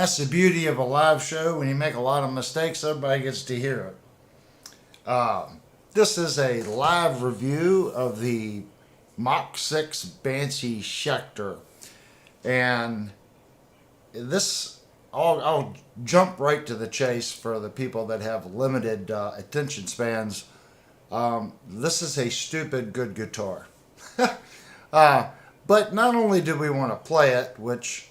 That's the beauty of a live show. When you make a lot of mistakes, everybody gets to hear it. This is a live review of the Mach 6 Banshee Schecter. And this, I'll jump right to the chase for the people that have limited attention spans. This is a stupid good guitar. But not only do we want to play it, which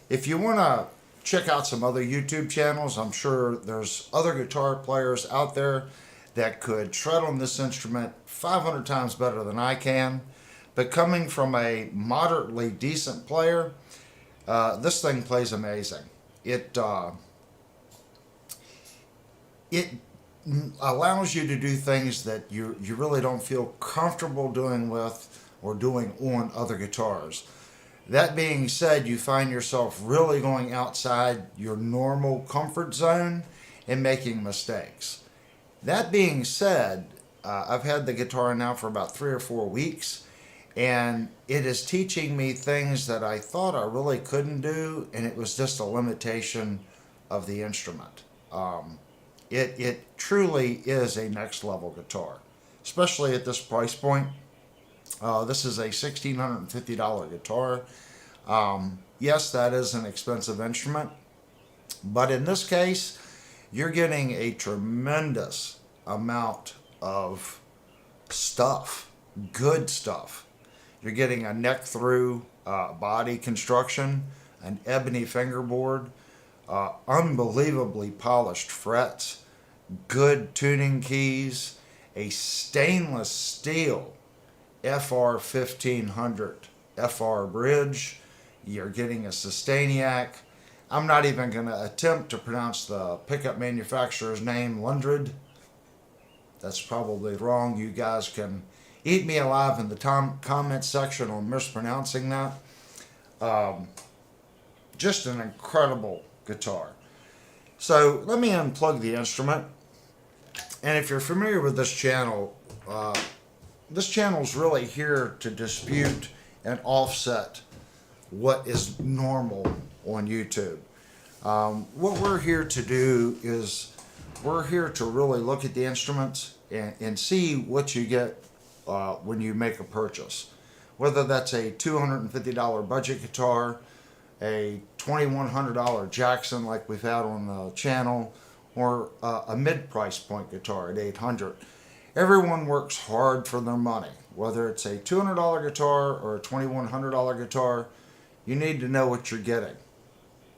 if you want to check out some other YouTube channels, I'm sure there's other guitar players out there that could shred on this instrument 500 times better than I can. But coming from a moderately decent player, this thing plays amazing. It allows you to do things that you really don't feel comfortable doing with or doing on other guitars. That being said, you find yourself really going outside your normal comfort zone and making mistakes. That being said, I've had the guitar now for about 3 or 4 weeks, and it is teaching me things that I thought I really couldn't do, and it was just a limitation of the instrument. It truly is a next level guitar, especially at this price point. This is a $1,650 guitar. Yes, that is an expensive instrument, but in this case, you're getting a tremendous amount of stuff, good stuff. You're getting a neck-through body construction, an ebony fingerboard, unbelievably polished frets, good tuning keys, a stainless steel FR 1500 FR bridge. You're getting a Sustainiac. I'm not even going to attempt to pronounce the pickup manufacturer's name, Lundred. That's probably wrong. You guys can eat me alive in the comment section on mispronouncing that. Just an incredible guitar. So let me unplug the instrument. And if you're familiar with this channel is really here to dispute and offset what is normal on YouTube. What we're here to do is we're here to really look at the instruments and see what you get when you make a purchase. Whether that's a $250 budget guitar, a $2,100 Jackson like we've had on the channel, or a mid-price point guitar at $800. Everyone works hard for their money. Whether it's a $200 guitar or a $2,100 guitar, you need to know what you're getting.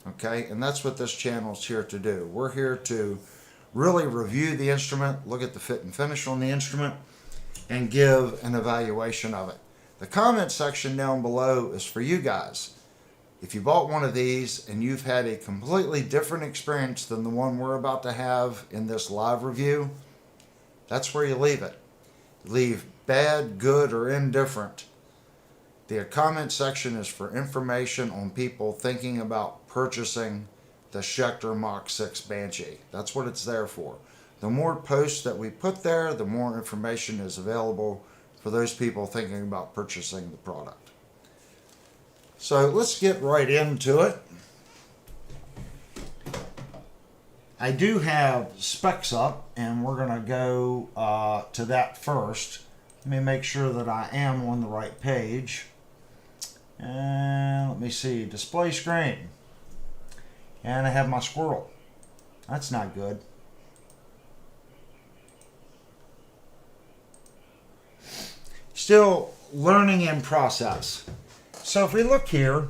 Okay, and that's what this channel is here to do. We're here to really review the instrument, look at the fit and finish on the instrument, and give an evaluation of it. The comment section down below is for you guys. If you bought one of these and you've had a completely different experience than the one we're about to have in this live review, that's where you leave it. Leave bad, good, or indifferent. The comment section is for information on people thinking about purchasing the Schecter Mach 6 Banshee. That's what it's there for. The more posts that we put there, the more information is available for those people thinking about purchasing the product. So let's get right into it. I do have specs up, and we're going to go to that first. Let me make sure that I am on the right page. And let me see, display screen. And I have my squirrel. That's not good. Still learning in process. So if we look here,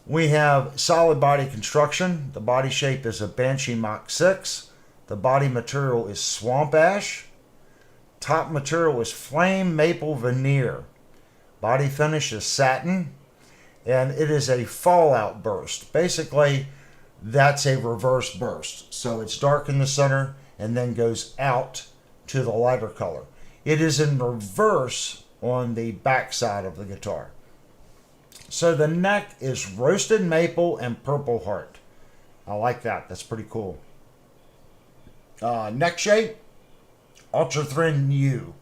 we have solid body construction. The body shape is a Banshee Mach 6. The body material is swamp ash. Top material is flame maple veneer. Body finish is satin. And it is a fallout burst. Basically, that's a reverse burst. So it's dark in the center and then goes out to the lighter color. It is in reverse on the back side of the guitar. So the neck is roasted maple and purple heart. I like that. That's pretty cool. Neck shape, ultra thin U.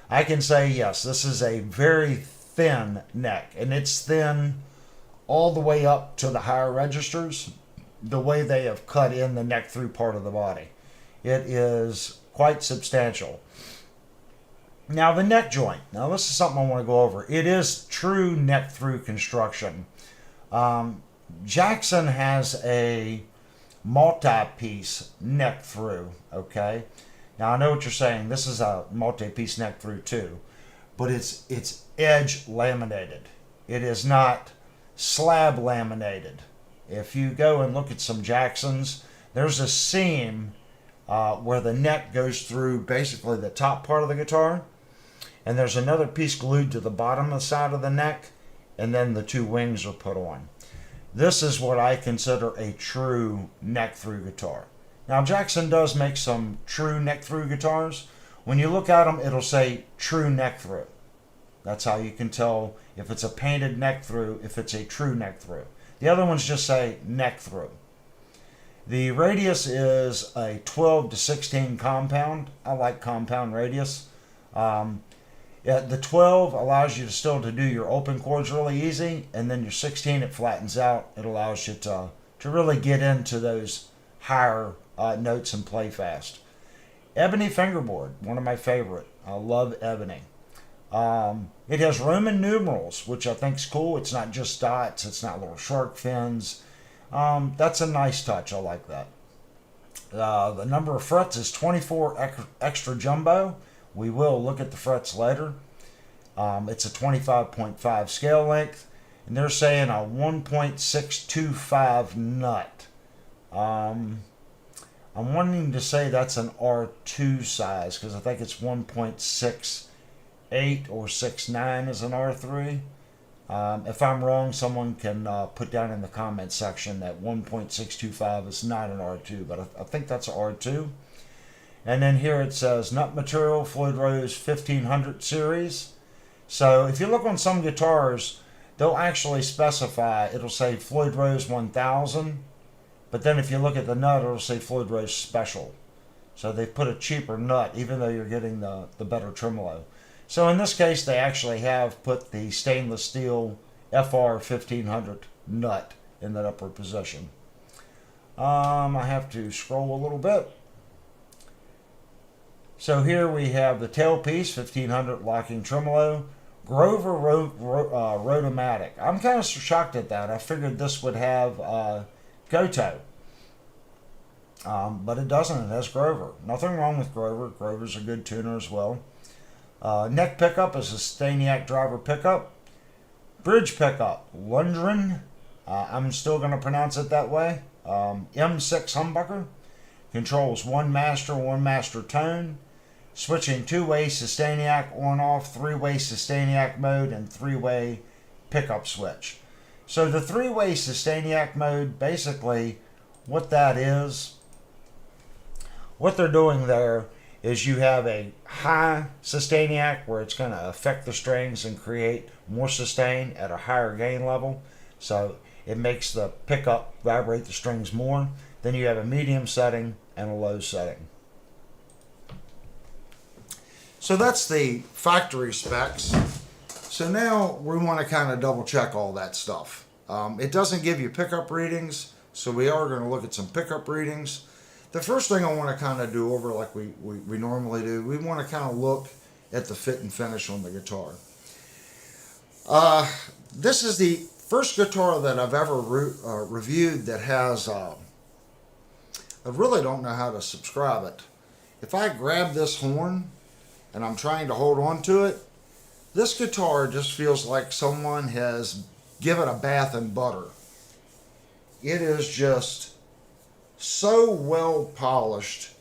I can say yes, this is a very thin neck, and it's thin all the way up to the higher registers, the way they have cut in the neck through part of the body. It is quite substantial. Now the neck joint. Now this is something I want to go over. It is true neck through construction. Jackson has a multi-piece neck through, okay? Now I know what you're saying. This is a multi-piece neck through too, but it's edge laminated. It is not slab laminated. If you go and look at some Jacksons, there's a seam where the neck goes through basically the top part of the guitar, and there's another piece glued to the bottom of the side of the neck, and then the two wings are put on. This is what I consider a true neck through guitar. Now Jackson does make some true neck through guitars. When you look at them, it'll say true neck through. That's how you can tell if it's a painted neck through, if it's a true neck through. The other ones just say neck through. The radius is a 12 to 16 compound. I like compound radius. The 12 allows you to still to do your open chords really easy, and then your 16, it flattens out. It allows you to really get into those higher notes and play fast. Ebony fingerboard, one of my favorite. I love ebony. It has Roman numerals, which I think is cool. It's not just dots. It's not little shark fins. That's a nice touch. I like that. The number of frets is 24 extra jumbo. We will look at the frets later. It's a 25.5 scale length, and they're saying a 1.625 nut. I'm wanting to say that's an R2 size because I think it's 1.68 or 69 is an R3. If I'm wrong, someone can put down in the comment section that 1.625 is not an R2, but I think that's an R2. And then here it says nut material, Floyd Rose 1500 series. So if you look on some guitars, they'll actually specify, it'll say Floyd Rose 1000, but then if you look at the nut, it'll say Floyd Rose Special. So they put a cheaper nut, even though you're getting the better tremolo. So in this case, they actually have put the stainless steel FR 1500 nut in that upper position. I have to scroll a little bit. So here we have the tailpiece, 1500 locking tremolo, Grover Rotomatic. I'm kind of shocked at that. I figured this would have Goto. But it doesn't. It has Grover. Nothing wrong with Grover. Grover's a good tuner as well. Neck pickup is a Staniak driver pickup. Bridge pickup, Lundgren. I'm still going to pronounce it that way. M6 humbucker. Controls one master tone. Switching two-way Staniak on-off, three-way Staniak mode, and three-way pickup switch. So the three-way Staniak mode, basically what that is, what they're doing there is you have a high Staniak where it's going to affect the strings and create more sustain at a higher gain level. So it makes the pickup vibrate the strings more. Then you have a medium setting and a low setting. So that's the factory specs. So now we want to kind of double check all that stuff. It doesn't give you pickup readings, so we are going to look at some pickup readings. The first thing I want to kind of do over like we normally do, we want to kind of look at the fit and finish on the guitar. This is the first guitar that I've ever reviewed that has, I really don't know how to subscribe it. If I grab this horn and I'm trying to hold on to it, this guitar just feels like someone has given a bath in butter. It is just so well polished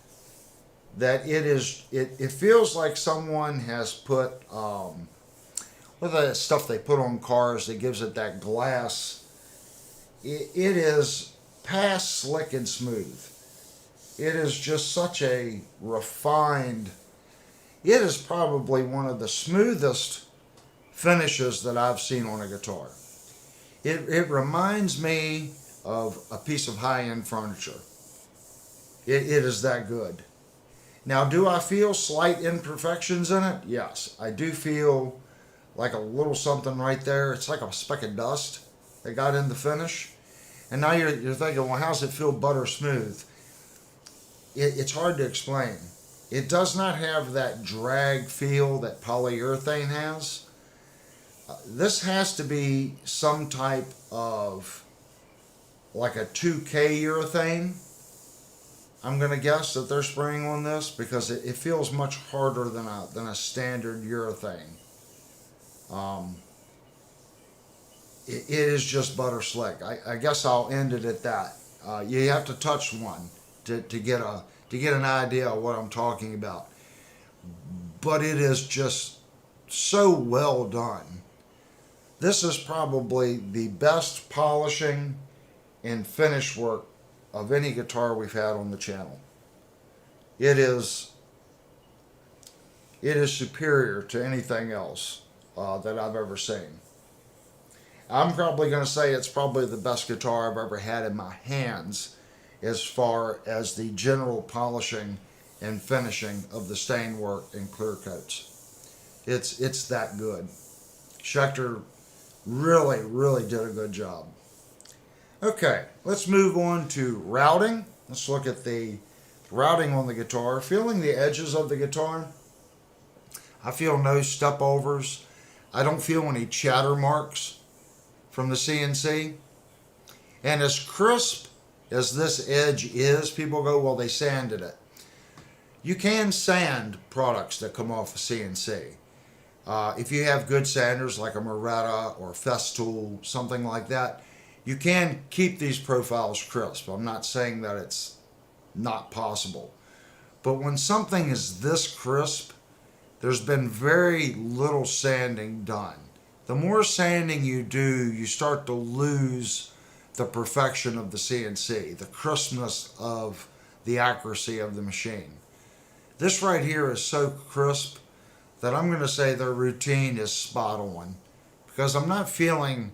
that it feels like someone has put what the stuff they put on cars that gives it that glass. It is past slick and smooth. It is just such a refined. It is probably one of the smoothest finishes that I've seen on a guitar. It reminds me of a piece of high-end furniture. It is that good. Now, do I feel slight imperfections in it? Yes. I do feel like a little something right there. It's like a speck of dust that got in the finish. And now you're thinking, well, how's it feel butter smooth? It's hard to explain. It does not have that drag feel that polyurethane has. This has to be some type of like a 2K urethane. I'm going to guess that they're spraying on this because it feels much harder than a standard urethane. It is just butter slick. I guess I'll end it at that. You have to touch one to get an idea of what I'm talking about. But it is just so well done. This is probably the best polishing and finish work of any guitar we've had on the channel. It is superior to anything else that I've ever seen. I'm probably going to say it's probably the best guitar I've ever had in my hands as far as the general polishing and finishing of the stain work and clear coats. It's that good. Schecter really did a good job. Okay, let's move on to routing. Let's look at the routing on the guitar. Feeling the edges of the guitar. I feel no step overs. I don't feel any chatter marks from the CNC. And as crisp as this edge is, people go, well, they sanded it. You can sand products that come off a CNC. If you have good sanders like a Moretta or Festool, something like that, you can keep these profiles crisp. I'm not saying that it's not possible. But when something is this crisp, there's been very little sanding done. The more sanding you do, you start to lose the perfection of the CNC, the crispness of the accuracy of the machine. This right here is so crisp that I'm going to say their routine is spot on, because I'm not feeling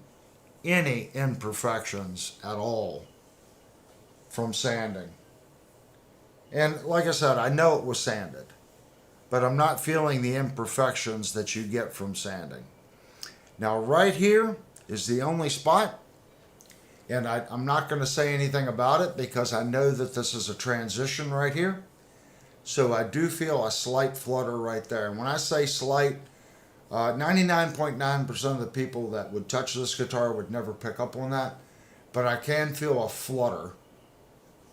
any imperfections at all from sanding. And like I said, I know it was sanded, but I'm not feeling the imperfections that you get from sanding. Now right here is the only spot, and I'm not going to say anything about it because I know that this is a transition right here. So I do feel a slight flutter right there. And when I say slight, 99.9% of the people that would touch this guitar would never pick up on that. But I can feel a flutter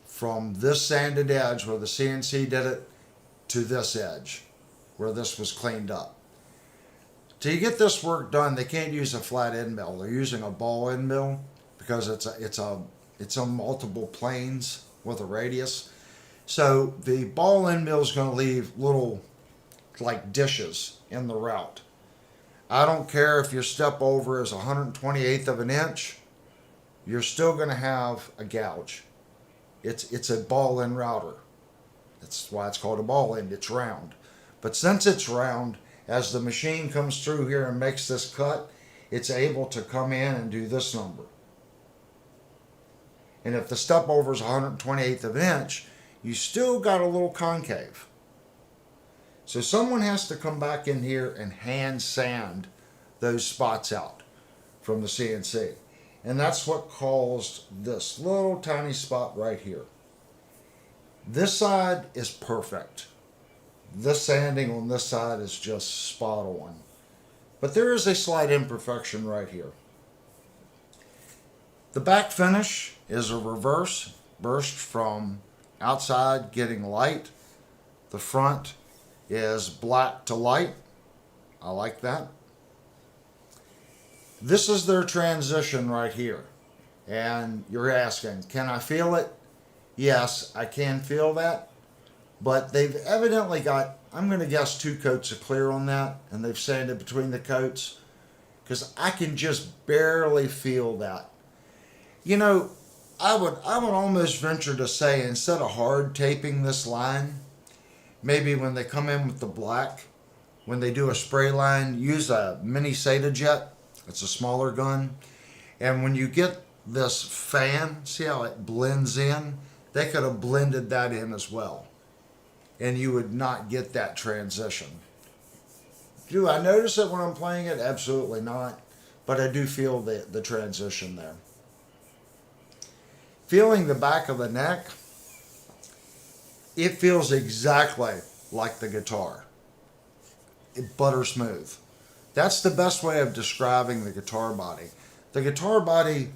from this sanded edge where the CNC did it to this edge where this was cleaned up. To get this work done, they can't use a flat end mill. They're using a ball end mill because it's on multiple planes with a radius. So the ball end mill is going to leave little like dishes in the route. I don't care if your step over is 128th of an inch, you're still going to have a gouge. It's a ball end router. That's why it's called a ball end. It's round. But since it's round, as the machine comes through here and makes this cut, it's able to come in and do this number. And if the step over is 128th of an inch, you still got a little concave. So someone has to come back in here and hand sand those spots out from the CNC. And that's what caused this little tiny spot right here. This side is perfect. This sanding on this side is just spot on. But there is a slight imperfection right here. The back finish is a reverse burst from outside getting light. The front is black to light. I like that. This is their transition right here. And you're asking, can I feel it? Yes, I can feel that. But they've evidently got, I'm going to guess 2 coats of clear on that. And they've sanded between the coats. Because I can just barely feel that. You know, I would almost venture to say, instead of hard taping this line, maybe when they come in with the black, when they do a spray line, use a mini SATA jet. It's a smaller gun. And when you get this fan, see how it blends in? They could have blended that in as well. And you would not get that transition. Do I notice it when I'm playing it? Absolutely not. But I do feel the transition there. Feeling the back of the neck, it feels exactly like the guitar. Butter smooth. That's the best way of describing the guitar body. The guitar body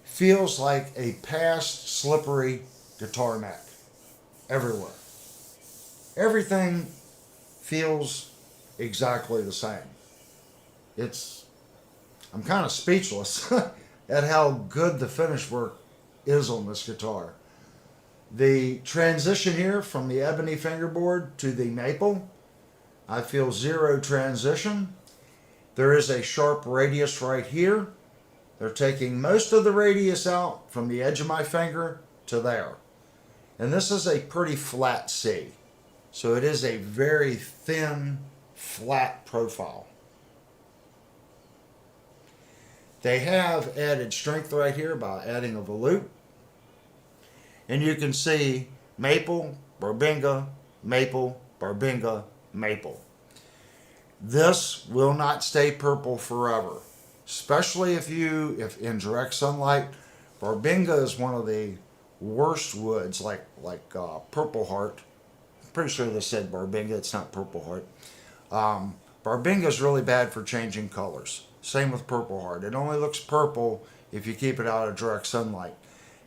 feels like a past slippery guitar neck everywhere. Everything feels exactly the same. I'm kind of speechless at how good the finish work is on this guitar. The transition here from the ebony fingerboard to the maple, I feel zero transition. There is a sharp radius right here. They're taking most of the radius out from the edge of my finger to there. And this is a pretty flat C. So it is a very thin, flat profile. They have added strength right here by adding a volute. And you can see maple, barbinga, maple, barbinga, maple. This will not stay purple forever, especially if in direct sunlight. Barbinga is one of the worst woods, like Purple Heart. I'm pretty sure they said barbinga. It's not Purple Heart. Barbinga is really bad for changing colors. Same with Purple Heart. It only looks purple if you keep it out of direct sunlight.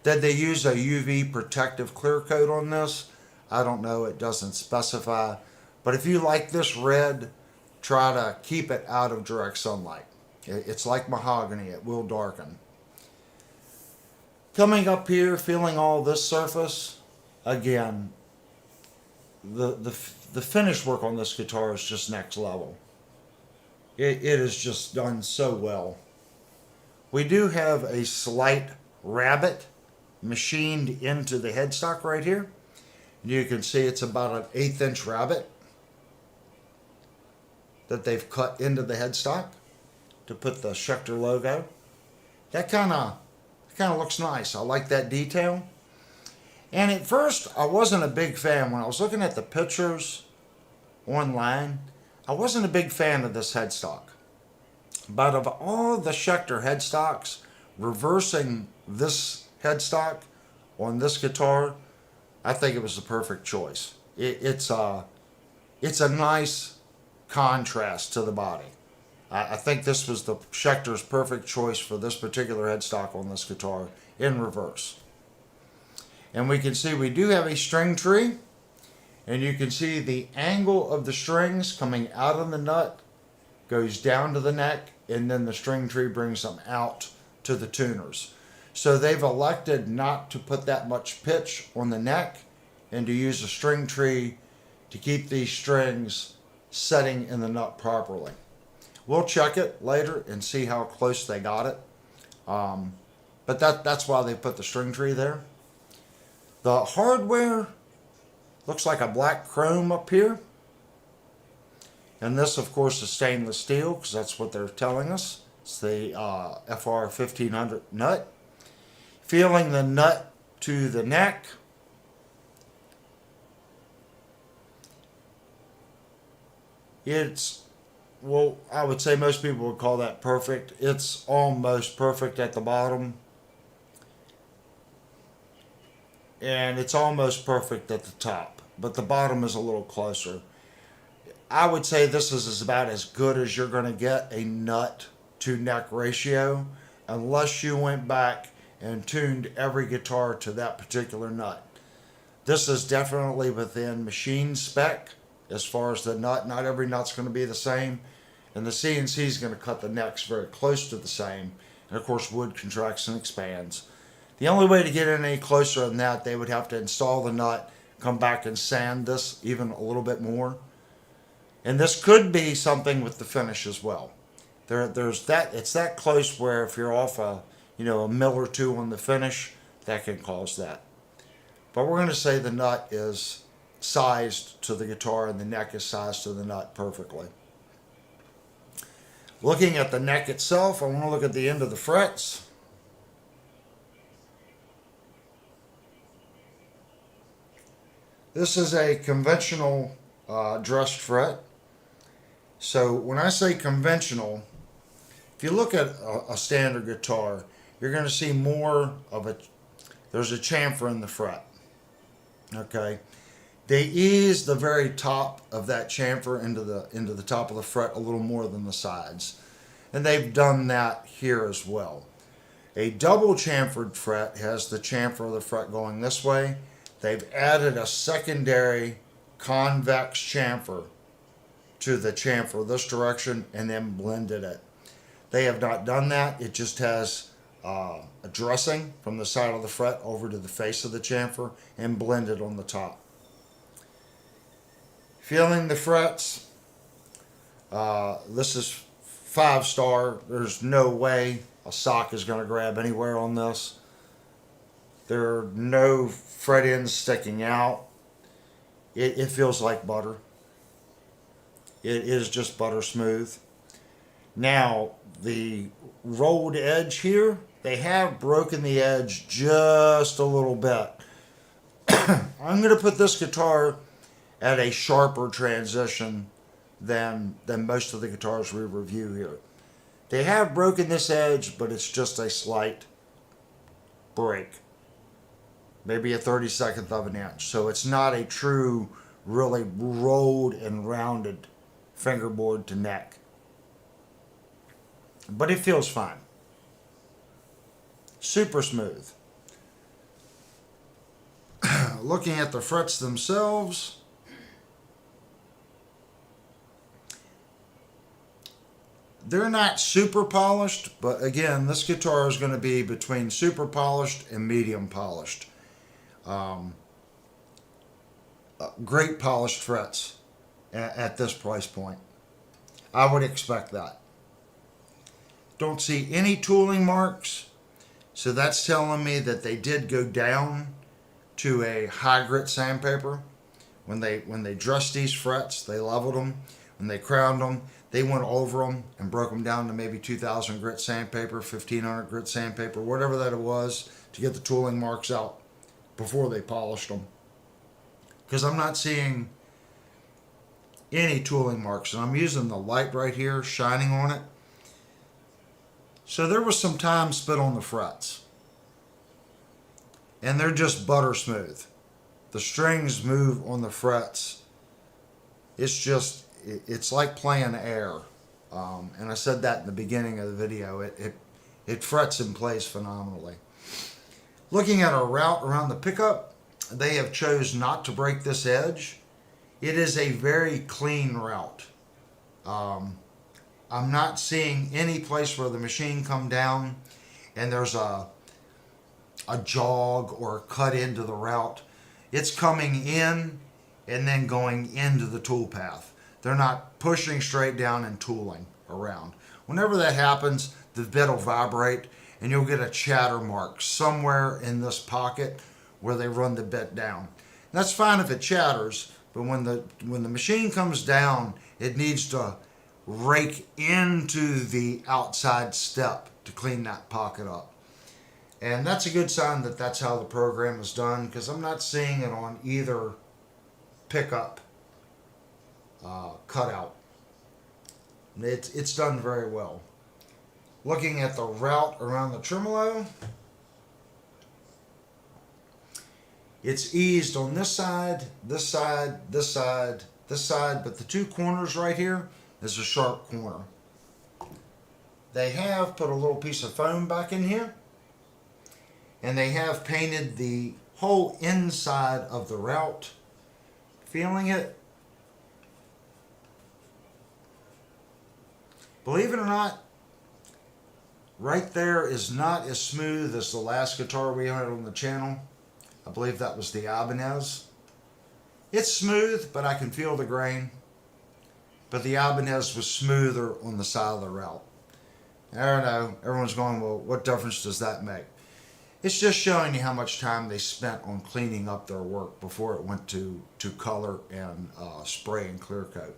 Did they use a UV protective clear coat on this? I don't know. It doesn't specify. But if you like this red, try to keep it out of direct sunlight. It's like mahogany. It will darken. Coming up here, feeling all this surface, again, the finish work on this guitar is just next level. It is just done so well. We do have a slight rabbet machined into the headstock right here. You can see it's about an 1/8 inch rabbet that they've cut into the headstock to put the Schecter logo. That kind of looks nice. I like that detail. And at first, I wasn't a big fan. When I was looking at the pictures online, I wasn't a big fan of this headstock. But of all the Schecter headstocks, reversing this headstock on this guitar, I think it was the perfect choice. It's a nice contrast to the body. I think this was the Schecter's perfect choice for this particular headstock on this guitar in reverse. And we can see we do have a string tree, and you can see the angle of the strings coming out of the nut goes down to the neck, and then the string tree brings them out to the tuners. So they've elected not to put that much pitch on the neck and to use a string tree to keep these strings setting in the nut properly. We'll check it later and see how close they got it. But that's why they put the string tree there. The hardware looks like a black chrome up here. And this, of course, is stainless steel because that's what they're telling us. It's the FR 1500 nut. Feeling the nut to the neck. It's, well, I would say most people would call that perfect. It's almost perfect at the bottom. And it's almost perfect at the top. But the bottom is a little closer. I would say this is about as good as you're going to get a nut to neck ratio, unless you went back and tuned every guitar to that particular nut. This is definitely within machine spec as far as the nut. Not every nut's going to be the same, and the CNC is going to cut the necks very close to the same. And of course, wood contracts and expands. The only way to get any closer than that, they would have to install the nut, come back and sand this even a little bit more. And this could be something with the finish as well. There's that, it's that close where if you're off a mil or two on the finish, that can cause that. But we're going to say the nut is sized to the guitar and the neck is sized to the nut perfectly. Looking at the neck itself, I want to look at the end of the frets. This is a conventional dressed fret. So when I say conventional, if you look at a standard guitar, you're going to see more of there's a chamfer in the fret. Okay, they ease the very top of that chamfer into the top of the fret a little more than the sides, and they've done that here as well. A double chamfered fret has the chamfer of the fret going this way. They've added a secondary convex chamfer to the chamfer this direction and then blended it. They have not done that. It just has a dressing from the side of the fret over to the face of the chamfer and blended on the top. Feeling the frets, this is 5-star. There's no way a sock is going to grab anywhere on this. There are no fret ends sticking out. It feels like butter. It is just butter smooth. Now, the rolled edge here, they have broken the edge just a little bit. I'm going to put this guitar at a sharper transition than most of the guitars we review here. They have broken this edge, but it's just a slight break. Maybe a 32nd of an inch. So it's not a true, really rolled and rounded fingerboard to neck. But it feels fine. Super smooth. Looking at the frets themselves, they're not super polished, but again, this guitar is going to be between super polished and medium polished. great polished frets at this price point. I would expect that. Don't see any tooling marks, so that's telling me that they did go down to a high grit sandpaper. When they dressed these frets, they leveled them. When they crowned them, they went over them and broke them down to maybe 2,000 grit sandpaper, 1,500 grit sandpaper, whatever that it was, to get the tooling marks out before they polished them. Because I'm not seeing any tooling marks, and I'm using the light right here shining on it. So there was some time spent on the frets, and they're just butter smooth. The strings move on the frets. It's like playing air. And I said that in the beginning of the video. It frets and plays phenomenally. Looking at our route around the pickup, they have chose not to break this edge. It is a very clean route. I'm not seeing any place where the machine come down and there's a jog or a cut into the route. It's coming in and then going into the tool path. They're not pushing straight down and tooling around. Whenever that happens, the bit will vibrate and you'll get a chatter mark somewhere in this pocket where they run the bit down. And that's fine if it chatters, but when the machine comes down, it needs to rake into the outside step to clean that pocket up. And that's a good sign that that's how the program is done, because I'm not seeing it on either pickup cutout. It's done very well. Looking at the route around the tremolo, it's eased on this side, this side, this side, this side, but the two corners right here is a sharp corner. They have put a little piece of foam back in here, and they have painted the whole inside of the route. Feeling it? Believe it or not, right there is not as smooth as the last guitar we had on the channel. I believe that was the Ibanez. It's smooth, but I can feel the grain. But the Ibanez was smoother on the side of the route. I don't know. Everyone's going, well, what difference does that make? It's just showing you how much time they spent on cleaning up their work before it went to color and spray and clear coat.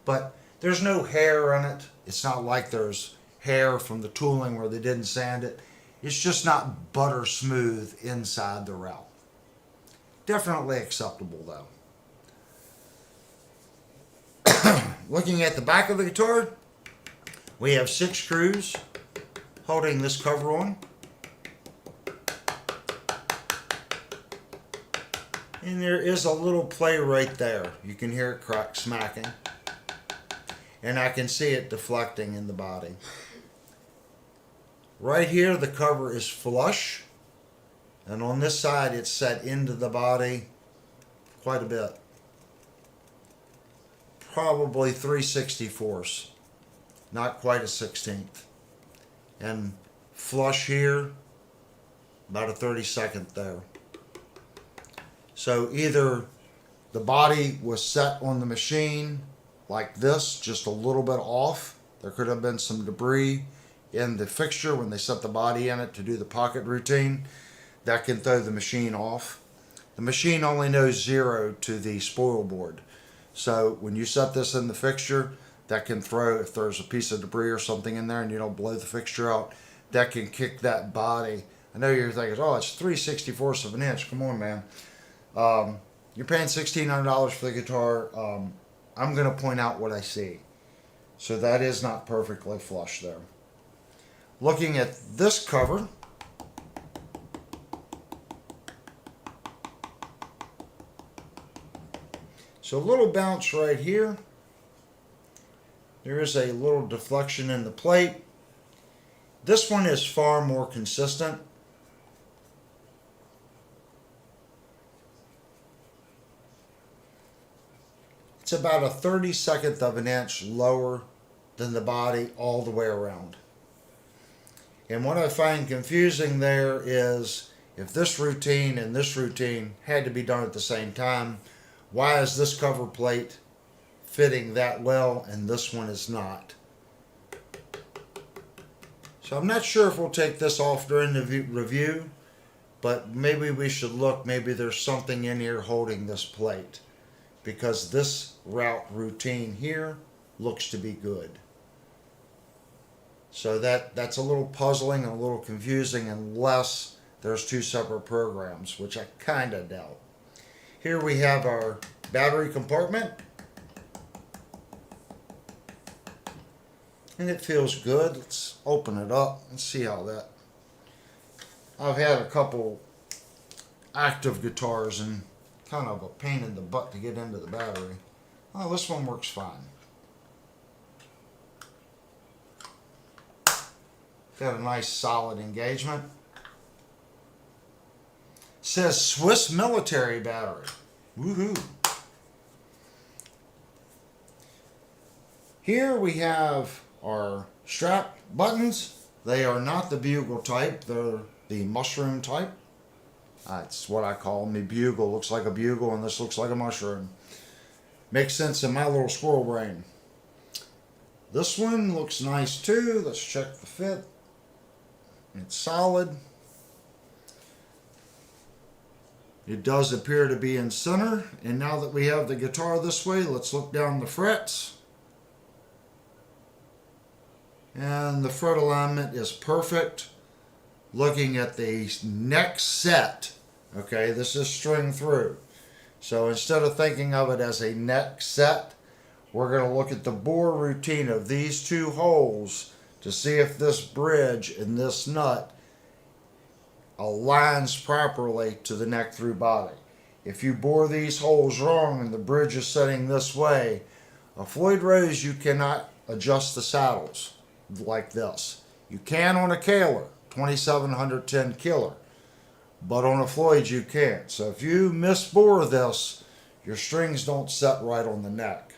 But there's no hair in it. It's not like there's hair from the tooling where they didn't sand it. It's just not butter smooth inside the route. Definitely acceptable though. Looking at the back of the guitar, we have 6 screws holding this cover on. And there is a little play right there. You can hear it crack smacking. And I can see it deflecting in the body. Right here the cover is flush. And on this side it's set into the body quite a bit. Probably 3/64, not quite a 16th. And flush here, about a 32nd there. So either the body was set on the machine like this, just a little bit off. There could have been some debris in the fixture when they set the body in it to do the pocket routine. That can throw the machine off. The machine only knows 0 to the spoil board. So when you set this in the fixture, that can throw, if there's a piece of debris or something in there and you don't blow the fixture out, that can kick that body. I know you're thinking, oh, it's 3/64 of an inch. Come on, man. You're paying $1,600 for the guitar. I'm going to point out what I see. So that is not perfectly flush there. Looking at this cover, so a little bounce right here. There is a little deflection in the plate. This one is far more consistent. It's about a 32nd of an inch lower than the body all the way around. And what I find confusing there is if this routine and this routine had to be done at the same time, Why is this cover plate fitting that well and this one is not? So I'm not sure if we'll take this off during the review, but maybe we should look. Maybe there's something in here holding this plate, because this routine here looks to be good. So that's a little puzzling and a little confusing unless there's two separate programs, which I kind of doubt. Here we have our battery compartment. And it feels good. Let's open it up and see how that. I've had a couple active guitars and kind of a pain in the butt to get into the battery. Oh, this one works fine. Got a nice solid engagement. Says Swiss military battery. Woohoo! Here we have our strap buttons. They are not the bugle type, they're the mushroom type. That's what I call them. The bugle looks like a bugle and this looks like a mushroom. Makes sense in my little squirrel brain. This one looks nice too. Let's check the fit. It's solid. It does appear to be in center. And now that we have the guitar this way, let's look down the frets. And the fret alignment is perfect. Looking at the neck set, okay, this is string through. So instead of thinking of it as a neck set, we're going to look at the bore routine of these two holes to see if this bridge and this nut aligns properly to the neck through body. If you bore these holes wrong and the bridge is setting this way, a Floyd Rose, you cannot adjust the saddles like this. You can on a Kaler, 2710 Killer, but on a Floyd you can't. So if you misbore this, your strings don't set right on the neck.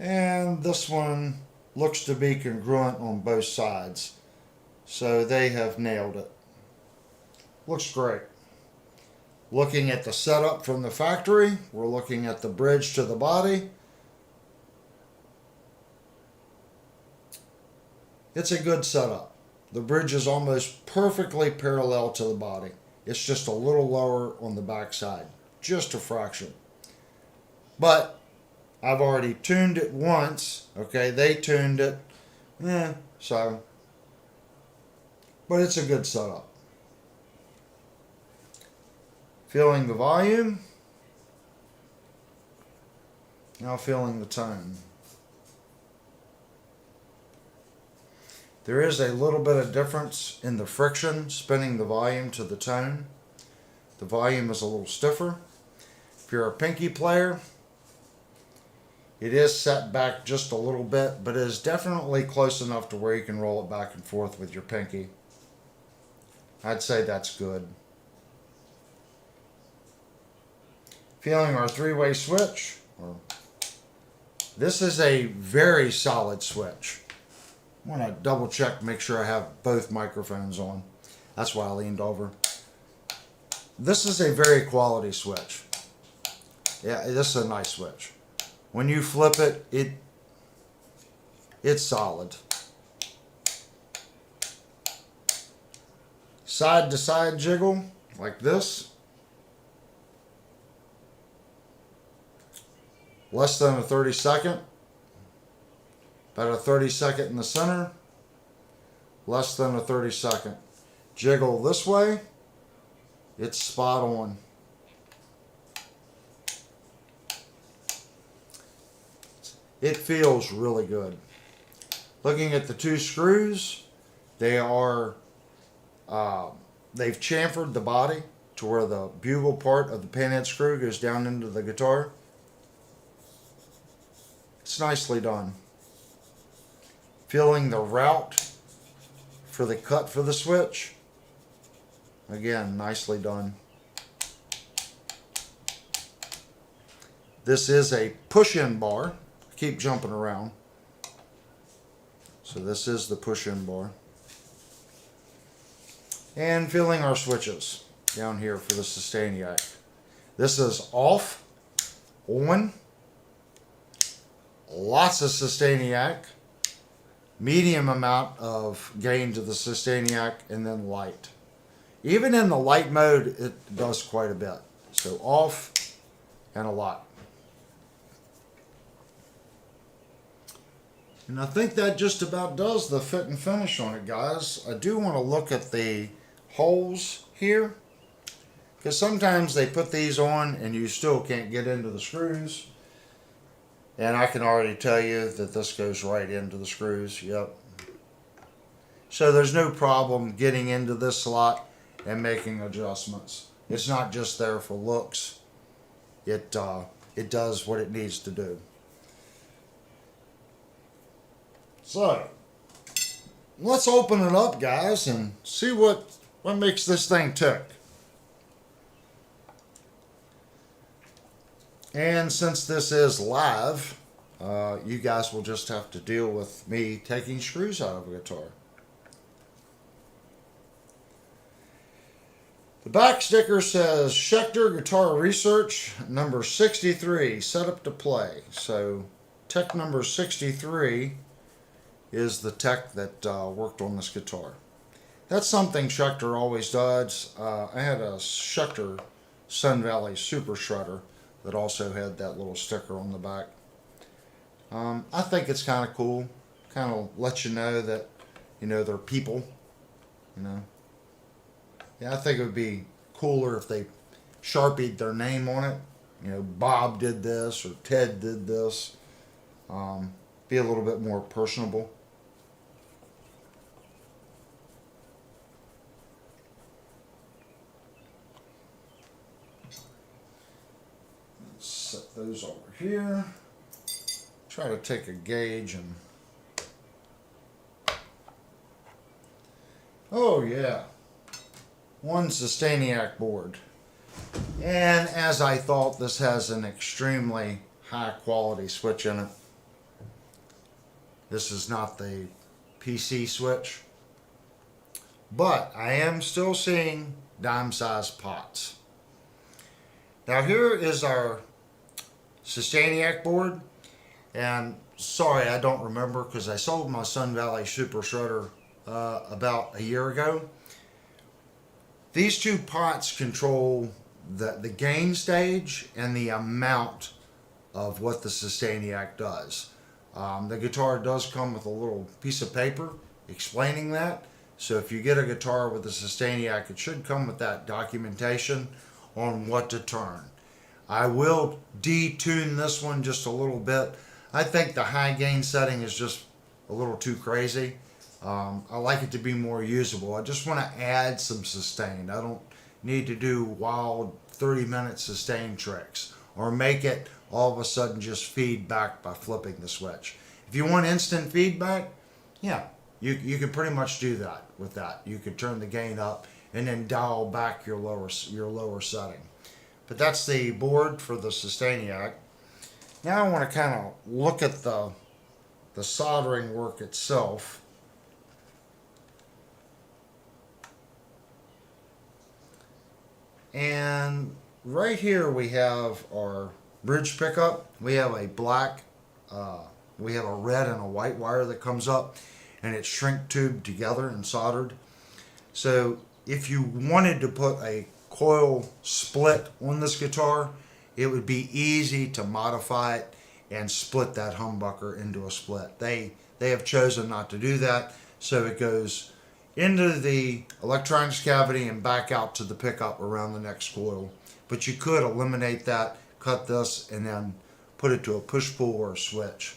And this one looks to be congruent on both sides. So they have nailed it. Looks great. Looking at the setup from the factory, we're looking at the bridge to the body. It's a good setup. The bridge is almost perfectly parallel to the body. It's just a little lower on the back side, just a fraction. But I've already tuned it once. Okay, they tuned it. So. But it's a good setup. Feeling the volume. Now feeling the tone. There is a little bit of difference in the friction spinning the volume to the tone. The volume is a little stiffer. If you're a pinky player, it is set back just a little bit, but it is definitely close enough to where you can roll it back and forth with your pinky. I'd say that's good. Feeling our three-way switch. This is a very solid switch. I want to double check, make sure I have both microphones on. That's why I leaned over. This is a very quality switch. Yeah, this is a nice switch. When you flip it, it's solid. Side to side jiggle, like this. Less than a 30-second. About a 30-second in the center. Less than a 30-second. Jiggle this way. It's spot on. It feels really good. Looking at the two screws, they are, they've chamfered the body to where the bugle part of the pinhead screw goes down into the guitar. It's nicely done. Feeling the route for the cut for the switch. Again, nicely done. This is a push-in bar. Keep jumping around. So this is the push-in bar. And feeling our switches down here for the sustain yak. This is off, on, lots of sustainiac, medium amount of gain to the sustainiac, and then light. Even in the light mode, it does quite a bit. So off and a lot. And I think that just about does the fit and finish on it, guys. I do want to look at the holes here, because sometimes they put these on and you still can't get into the screws. And I can already tell you that this goes right into the screws. Yep. So there's no problem getting into this slot and making adjustments. It's not just there for looks. It does what it needs to do. So let's open it up, guys, and see what makes this thing tick. And since this is live, you guys will just have to deal with me taking screws out of a guitar. The back sticker says Schecter Guitar Research number 63, set up to play. So tech number 63 is the tech that worked on this guitar. That's something Schecter always does. I had a Schecter Sun Valley Super Shredder that also had that little sticker on the back. I think it's kind of cool. Kind of lets you know that, they're people, Yeah, I think it would be cooler if they Sharpied their name on it. Bob did this or Ted did this. Be a little bit more personable. Let's set those over here. Try to take a gauge and... Oh yeah. One Sustainiac board. And as I thought, this has an extremely high quality switch in it. This is not the PC switch. But I am still seeing dime sized pots. Now here is our Sustainiac board. And sorry, I don't remember because I sold my Sun Valley Super Shredder about a year ago. These two pots control the gain stage and the amount of what the Sustainiac does. The guitar does come with a little piece of paper explaining that. So if you get a guitar with a Sustainiac, it should come with that documentation on what to turn. I will detune this one just a little bit. I think the high gain setting is just a little too crazy. I like it to be more usable. I just want to add some sustain. I don't need to do wild 30-minute sustain tricks or make it all of a sudden just feedback by flipping the switch. If you want instant feedback, yeah, you can pretty much do that with that. You could turn the gain up and then dial back your lower setting. But that's the board for the Sustainiac. Now I want to kind of look at the soldering work itself. And right here we have our bridge pickup. We have a black, we have a red and a white wire that comes up, and it's shrink tubed together and soldered. So if you wanted to put a coil split on this guitar, it would be easy to modify it and split that humbucker into a split. They have chosen not to do that, so it goes into the electronics cavity and back out to the pickup around the next coil. But you could eliminate that, cut this, and then put it to a push-pull or a switch.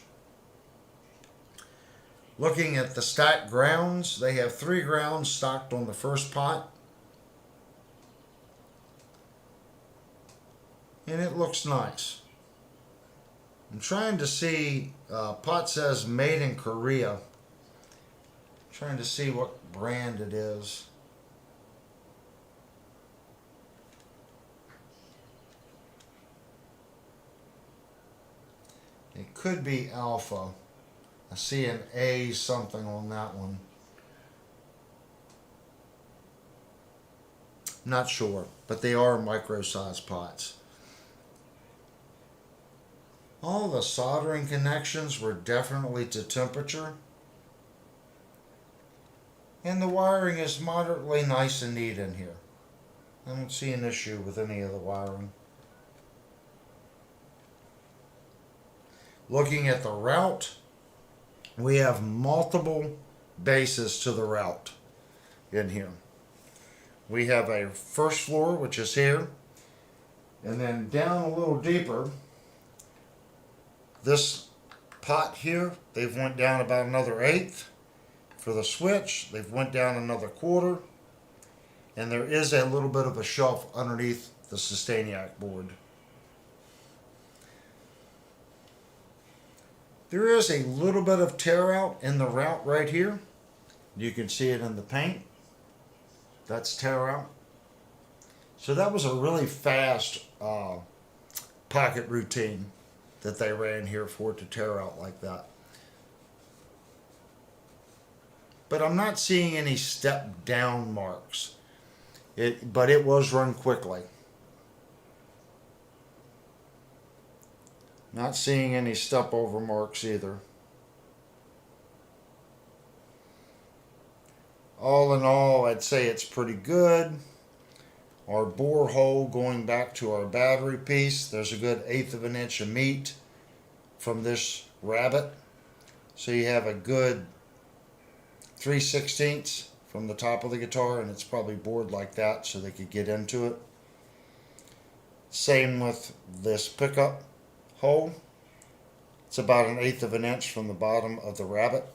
Looking at the stacked grounds, they have 3 grounds stocked on the first pot. And it looks nice. I'm trying to see, pot says made in Korea. Trying to see what brand it is. It could be Alpha. I see an A something on that one. Not sure, but they are micro-sized pots. All the soldering connections were definitely to temperature. And the wiring is moderately nice and neat in here. I don't see an issue with any of the wiring. Looking at the route, we have multiple bases to the route in here. We have a first floor, which is here, and then down a little deeper, this pot here, they've went down about another eighth. For the switch, they've went down another quarter, and there is a little bit of a shelf underneath the Sustainiac board. There is a little bit of tear out in the route right here. You can see it in the paint. That's tear out. So that was a really fast pocket routine that they ran here for it to tear out like that. But I'm not seeing any step down marks. But it was run quickly. Not seeing any step over marks either. All in all, I'd say it's pretty good. Our bore hole going back to our battery piece, there's a good 1/8 of an inch of meat from this rabbet. So you have a good 3/16 from the top of the guitar, and it's probably bored like that so they could get into it. Same with this pickup hole. It's about 1/8 of an inch from the bottom of the rabbet.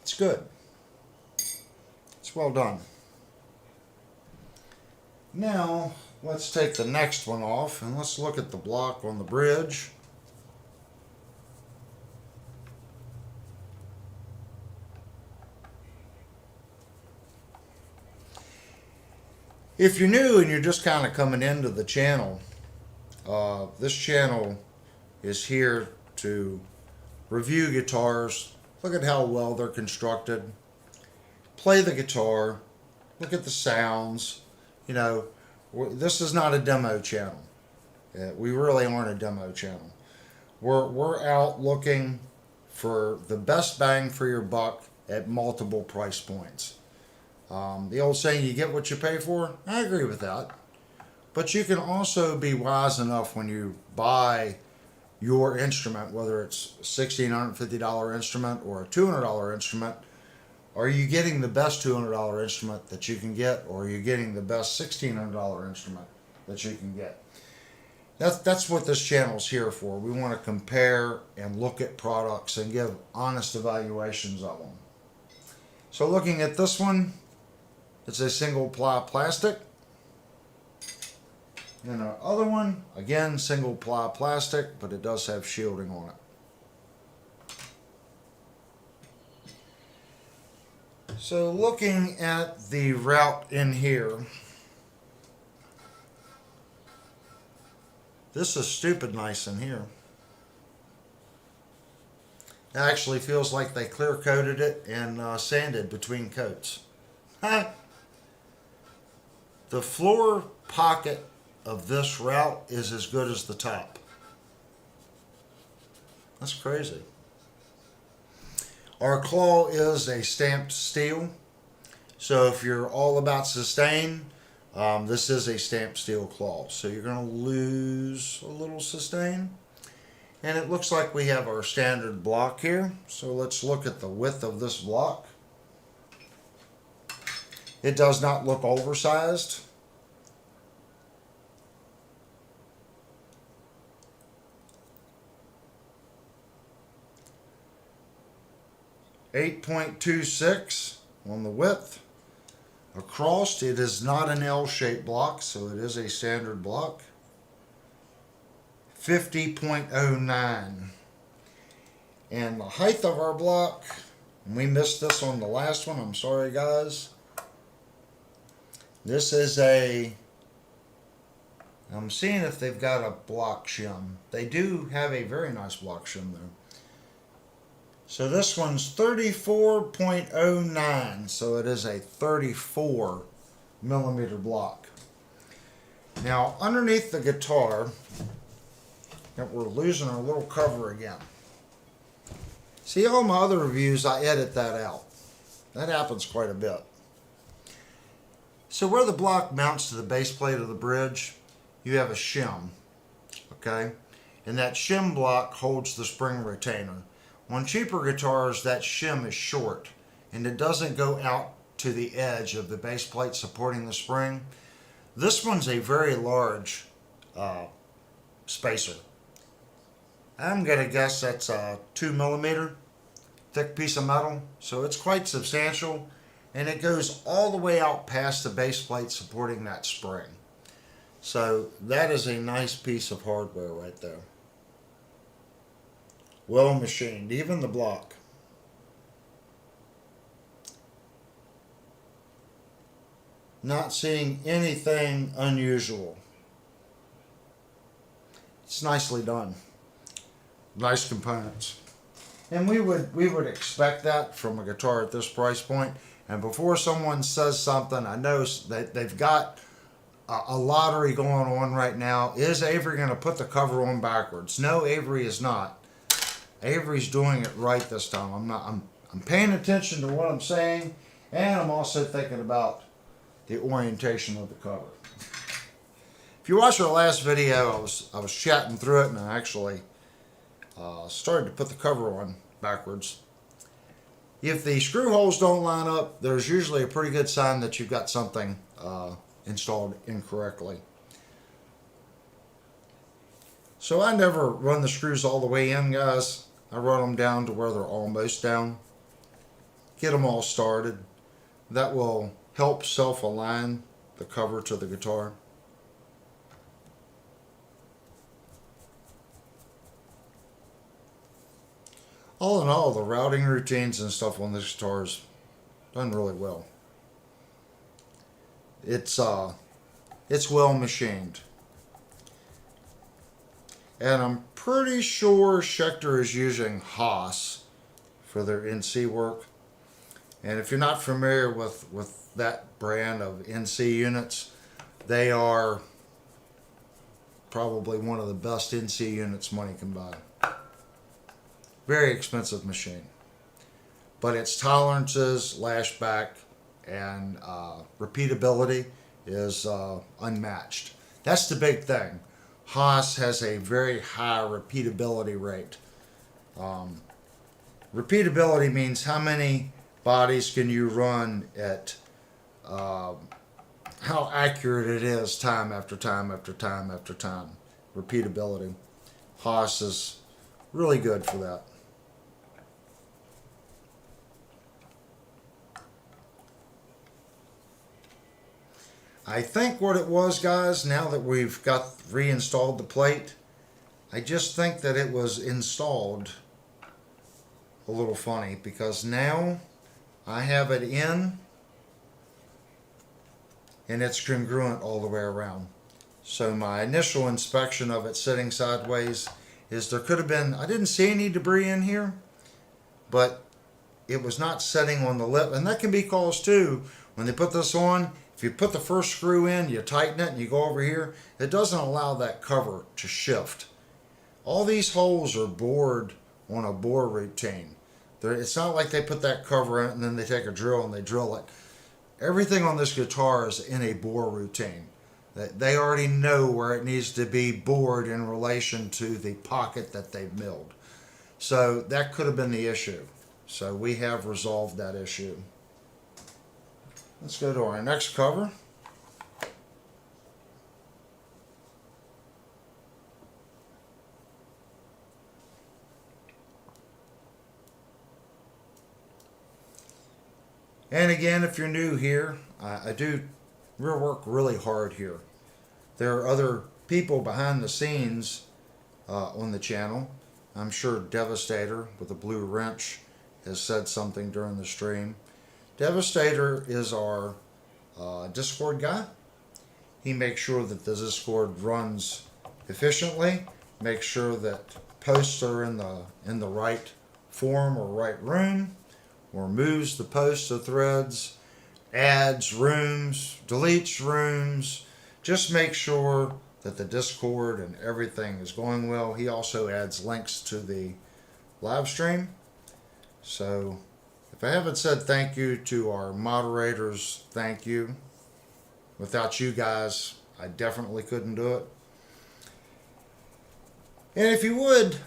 It's good. It's well done. Now let's take the next one off and let's look at the block on the bridge. If you're new and you're just kind of coming into the channel, this channel is here to review guitars, look at how well they're constructed, play the guitar, look at the sounds. You know, this is not a demo channel. We really aren't a demo channel. We're out looking for the best bang for your buck at multiple price points. The old saying, you get what you pay for, I agree with that. But you can also be wise enough when you buy your instrument, whether it's a $1,650 instrument or a $200 instrument, are you getting the best $200 instrument that you can get, or are you getting the best $1,600 instrument that you can get? That's what this channel's here for. We want to compare and look at products and give honest evaluations of them. So looking at this one, it's a single ply plastic. And our other one, again, single ply plastic, but it does have shielding on it. So looking at the route in here, this is stupid nice in here. It actually feels like they clear coated it and sanded between coats. The floor pocket of this route is as good as the top. That's crazy. Our claw is a stamped steel. So if you're all about sustain, this is a stamped steel claw. So you're going to lose a little sustain. And it looks like we have our standard block here. So let's look at the width of this block. It does not look oversized. .26 on the width. Across, it is not an L-shaped block, so it is a standard block. 50.09. And the height of our block, and we missed this on the last one, I'm sorry guys. This is I'm seeing if they've got a block shim. They do have a very nice block shim though. So this one's 34.09, so it is a 34 millimeter block. Now underneath the guitar, that we're losing our little cover again. See, all my other reviews, I edit that out. That happens quite a bit. So where the block mounts to the base plate of the bridge, you have a shim, okay? And that shim block holds the spring retainer. On cheaper guitars, that shim is short, and it doesn't go out to the edge of the base plate supporting the spring. This one's a very large spacer. I'm going to guess that's a 2 millimeter thick piece of metal, so it's quite substantial, and it goes all the way out past the base plate supporting that spring. So that is a nice piece of hardware right there. Well machined, even the block. Not seeing anything unusual. It's nicely done. Nice components. And we would expect that from a guitar at this price point. And before someone says something, I know that they've got a lottery going on right now. Is Avery going to put the cover on backwards? No, Avery is not. Avery's doing it right this time. I'm paying attention to what I'm saying, and I'm also thinking about the orientation of the cover. If you watched our last video, I was chatting through it, and I actually started to put the cover on backwards. If the screw holes don't line up, there's usually a pretty good sign that you've got something installed incorrectly. So I never run the screws all the way in, guys. I run them down to where they're almost down. Get them all started. That will help self-align the cover to the guitar. All in all, the routing routines and stuff on this guitar is done really well. It's well machined. And I'm pretty sure Schecter is using Haas for their NC work. And if you're not familiar with that brand of NC units, they are probably one of the best NC units money can buy. Very expensive machine. But its tolerances, lashback, and repeatability is unmatched. That's the big thing. Haas has a very high repeatability rate. Repeatability means how many bodies can you run at, how accurate it is time after time after time after time. Repeatability. Haas is really good for that. I think what it was, guys, now that we've got reinstalled the plate, I just think that it was installed a little funny, because now I have it in and it's congruent all the way around. So my initial inspection of it sitting sideways is there could have been, I didn't see any debris in here, but it was not setting on the lip, and that can be caused too when they put this on. If you put the first screw in, you tighten it, and you go over here, it doesn't allow that cover to shift. All these holes are bored on a bore routine. It's not like they put that cover in and then they take a drill and they drill it. Everything on this guitar is in a bore routine. They already know where it needs to be bored in relation to the pocket that they've milled. So that could have been the issue. So we have resolved that issue. Let's go to our next cover. And again, if you're new here, I do work really hard here. There are other people behind the scenes on the channel. I'm sure Devastator with a blue wrench has said something during the stream. Devastator is our Discord guy. He makes sure that the Discord runs efficiently, makes sure that posts are in the right form or right room, or moves the posts or threads, adds rooms, deletes rooms. Just make sure that the Discord and everything is going well. He also adds links to the live stream. So if I haven't said thank you to our moderators, thank you. Without you guys, I definitely couldn't do it. And if you would,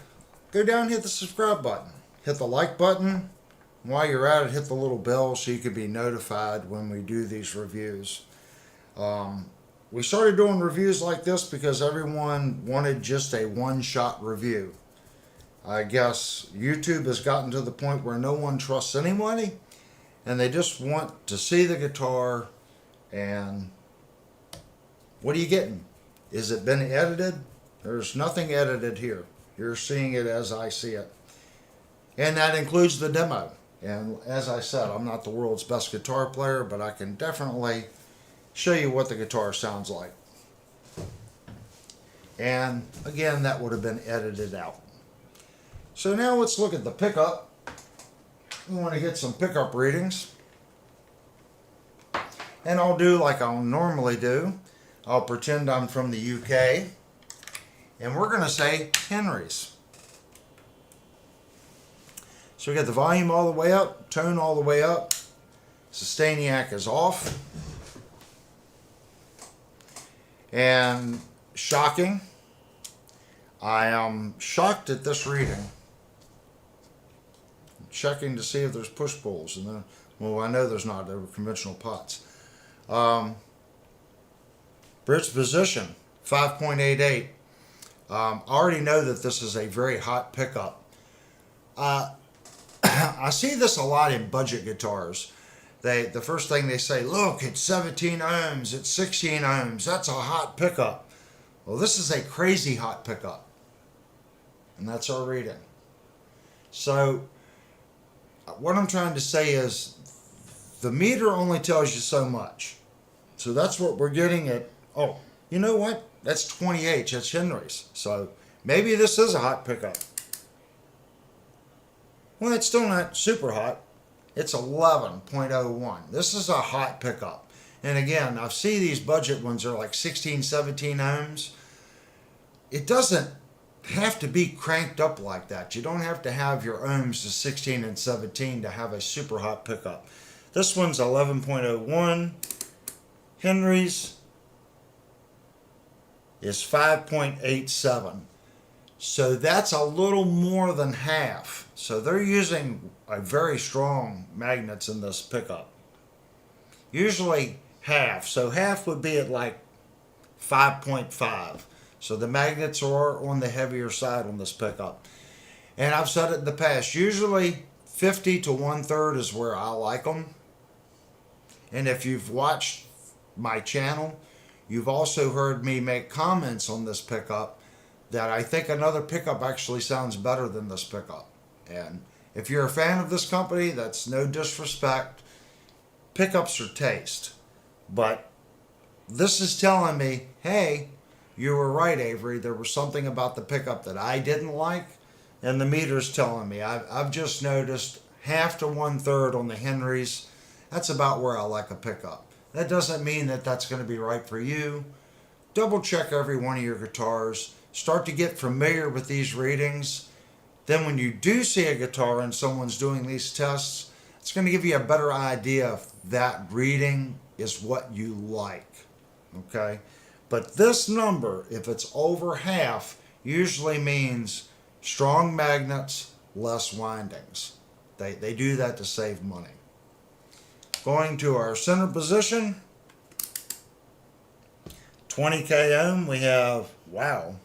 go down and hit the subscribe button. Hit the like button. While you're at it, hit the little bell so you can be notified when we do these reviews. We started doing reviews like this because everyone wanted just a one-shot review. I guess YouTube has gotten to the point where no one trusts anybody, and they just want to see the guitar, and what are you getting? Is it been edited? There's nothing edited here. You're seeing it as I see it. And that includes the demo. And as I said, I'm not the world's best guitar player, but I can definitely show you what the guitar sounds like. And again, that would have been edited out. So now let's look at the pickup. We want to get some pickup readings. And I'll do like I'll normally do. I'll pretend I'm from the UK. And we're going to say Henry's. So we got the volume all the way up, tone all the way up. Sustainiac is off. And shocking. I am shocked at this reading. I'm checking to see if there's push-pulls. And then, well, I know there's not. They were conventional pots. Bridge position, 5.88. I already know that this is a very hot pickup. I see this a lot in budget guitars. The first thing they say, look, it's 17 ohms, it's 16 ohms, that's a hot pickup. Well, this is a crazy hot pickup. And that's our reading. So, what I'm trying to say is, the meter only tells you so much. So that's what we're getting at. Oh, you know what? That's 20H, that's Henry's. So, maybe this is a hot pickup. Well, it's still not super hot. It's 11.01. This is a hot pickup. And again, I see these budget ones are like 16, 17 ohms. It doesn't have to be cranked up like that. You don't have to have your ohms to 16 and 17 to have a super hot pickup. This one's 11.01. Henry's is 5.87. So that's a little more than half. So they're using a very strong magnets in this pickup. Usually half. So half would be at like 5.5. So the magnets are on the heavier side on this pickup. And I've said it in the past, usually 50 to 1/3 is where I like them. And if you've watched my channel, you've also heard me make comments on this pickup that I think another pickup actually sounds better than this pickup. And if you're a fan of this company, that's no disrespect. Pickups are taste. But this is telling me, hey, you were right, Avery. There was something about the pickup that I didn't like. And the meter's telling me. I've just noticed half to 1/3 on the Henry's. That's about where I like a pickup. That doesn't mean that that's going to be right for you. Double check every one of your guitars. Start to get familiar with these readings. Then when you do see a guitar and someone's doing these tests, it's going to give you a better idea if that reading is what you like. Okay? But this number, if it's over half, usually means strong magnets, less windings. They do that to save money. Going to our center position, 20K ohm, we have, wow,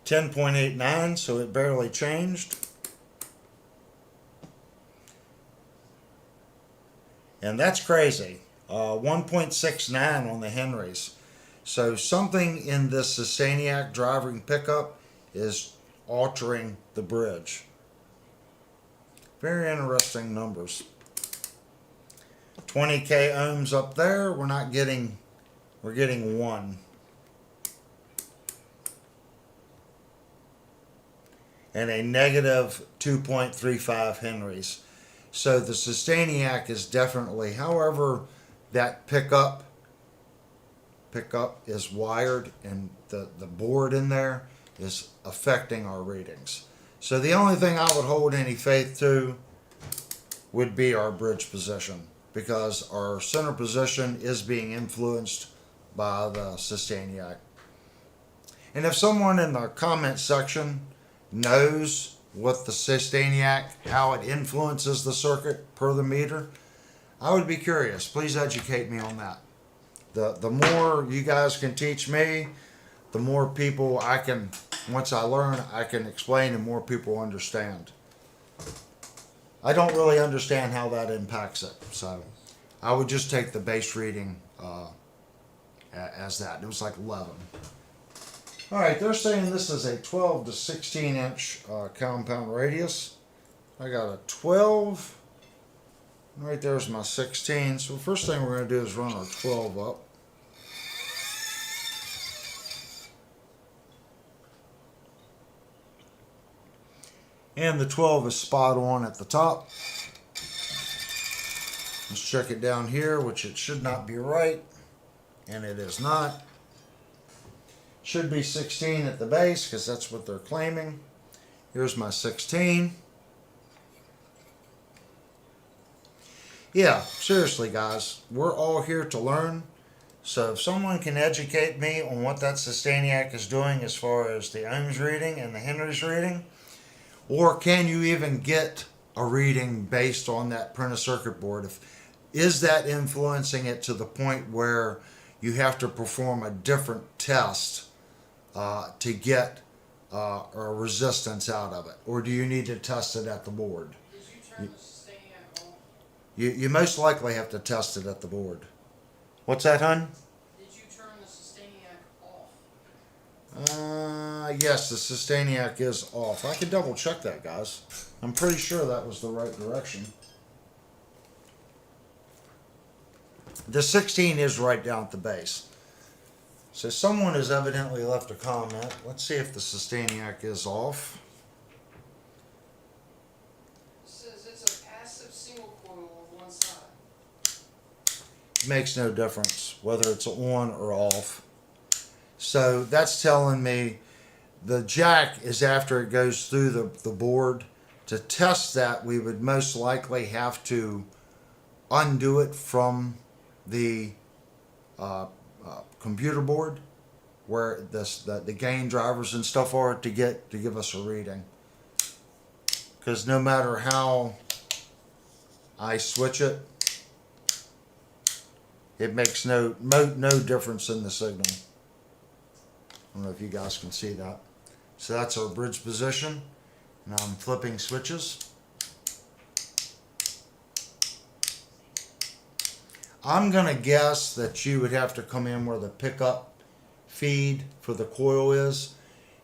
10.89, so it barely changed. And that's crazy. 1.69 on the Henry's. So something in this Sustainiac driving pickup is altering the bridge. Very interesting numbers. 20K ohms up there, we're getting 1. And a negative 2.35 Henry's. So the Sustainiac is definitely, however, that pickup pickup is wired and the board in there is affecting our readings. So the only thing I would hold any faith to would be our bridge position, because our center position is being influenced by the Sustainiac. And if someone in the comment section knows what the Sustainiac, how it influences the circuit per the meter, I would be curious. Please educate me on that. The more you guys can teach me, the more people I can, once I learn, I can explain and more people understand. I don't really understand how that impacts it, so I would just take the base reading as that. It was like 11. All right, they're saying this is a 12 to 16 inch compound radius. I got a 12. Right there's my 16. So the first thing we're going to do is run our 12 up. And the 12 is spot on at the top. Let's check it down here, which it should not be right. And it is not. Should be 16 at the base because that's what they're claiming. Here's my 16. Yeah, seriously guys, we're all here to learn. So if someone can educate me on what that Sustainiac is doing as far as the ohms reading and the Henry's reading, or can you even get a reading based on that printed circuit board? Is that influencing it to the point where you have to perform a different test to get a resistance out of it? Or do you need to test it at the board? Did you turn the Sustainiac off? You most likely have to test it at the board. What's that, hon? Did you turn the Sustainiac off? Yes, the Sustainiac is off. I can double check that, guys. I'm pretty sure that was the right direction. The 16 is right down at the base. So someone has evidently left a comment. Let's see if the Sustainiac is off. It says it's a passive single coil of one side. Makes no difference whether it's on or off. So that's telling me the jack is after it goes through the board. To test that, we would most likely have to undo it from the computer board where the gain drivers and stuff are to give us a reading. Because no matter how I switch it, it makes no difference in the signal. I don't know if you guys can see that. So that's our bridge position. Now I'm flipping switches. I'm going to guess that you would have to come in where the pickup feed for the coil is.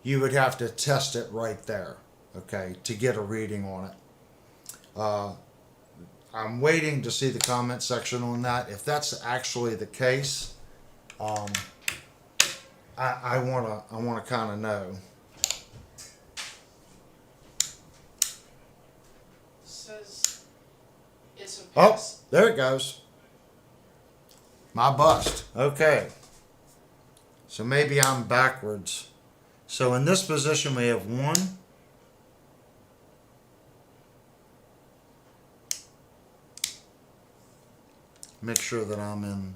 You would have to test it right there, okay, to get a reading on it. I'm waiting to see the comment section on that. If that's actually the case, I wanna kind of know. It says it's a Oh, pass. there it goes. My bust. Okay. So maybe I'm backwards. So in this position we have 1. Make sure that I'm in.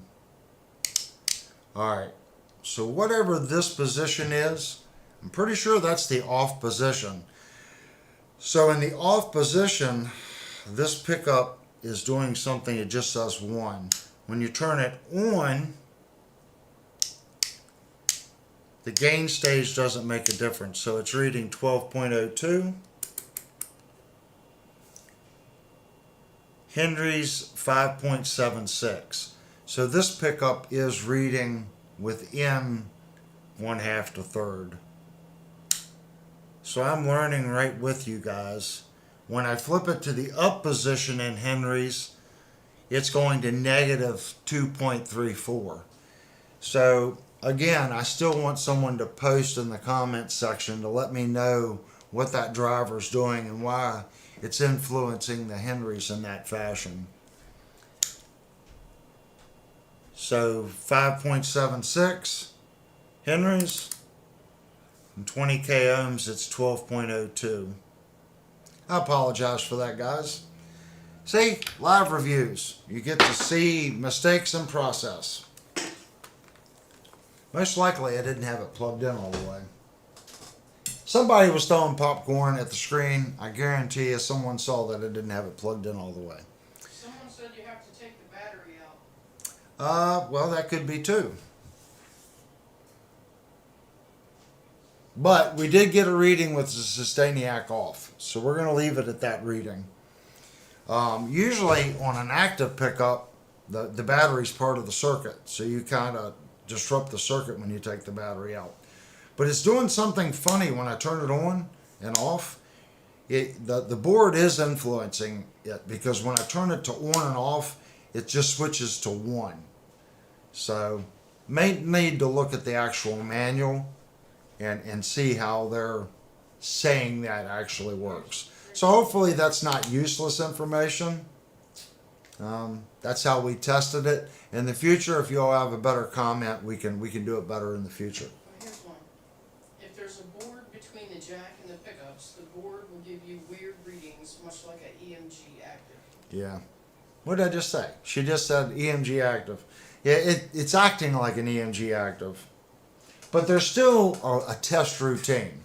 All right. So whatever this position is, I'm pretty sure that's the off position. So in the off position, this pickup is doing something. It just says 1. When you turn it on, the gain stage doesn't make a difference. So it's reading 12.02. Henry's 5.76. So this pickup is reading within 1/2 to 1/3. So I'm learning right with you guys. When I flip it to the up position in Henry's, it's going to negative 2.34. So again, I still want someone to post in the comments section to let me know what that driver's doing and why it's influencing the Henrys in that fashion. So 5.76 Henrys and 20k ohms, it's 12.02. I apologize for that, guys. See, live reviews. You get to see mistakes in process. Most likely I didn't have it plugged in all the way. Somebody was throwing popcorn at the screen. I guarantee you someone saw that I didn't have it plugged in all the way. Someone said you have to take the battery out. Well, that could be too. But we did get a reading with the Sustainiac off, so we're going to leave it at that reading. Usually on an active pickup, the battery's part of the circuit, so you kind of disrupt the circuit when you take the battery out. But it's doing something funny when I turn it on and off. The board is influencing it, because when I turn it to on and off, it just switches to 1. So may need to look at the actual manual and see how they're saying that actually works. So hopefully that's not useless information. That's how we tested it. In the future, if you all have a better comment, we can do it better in the future. Here's one. If there's a board between the jack and the pickups, the board will give you weird readings, much like an EMG active. Yeah. What did I just say? She just said EMG active. Yeah, it's acting like an EMG active. But there's still a test routine.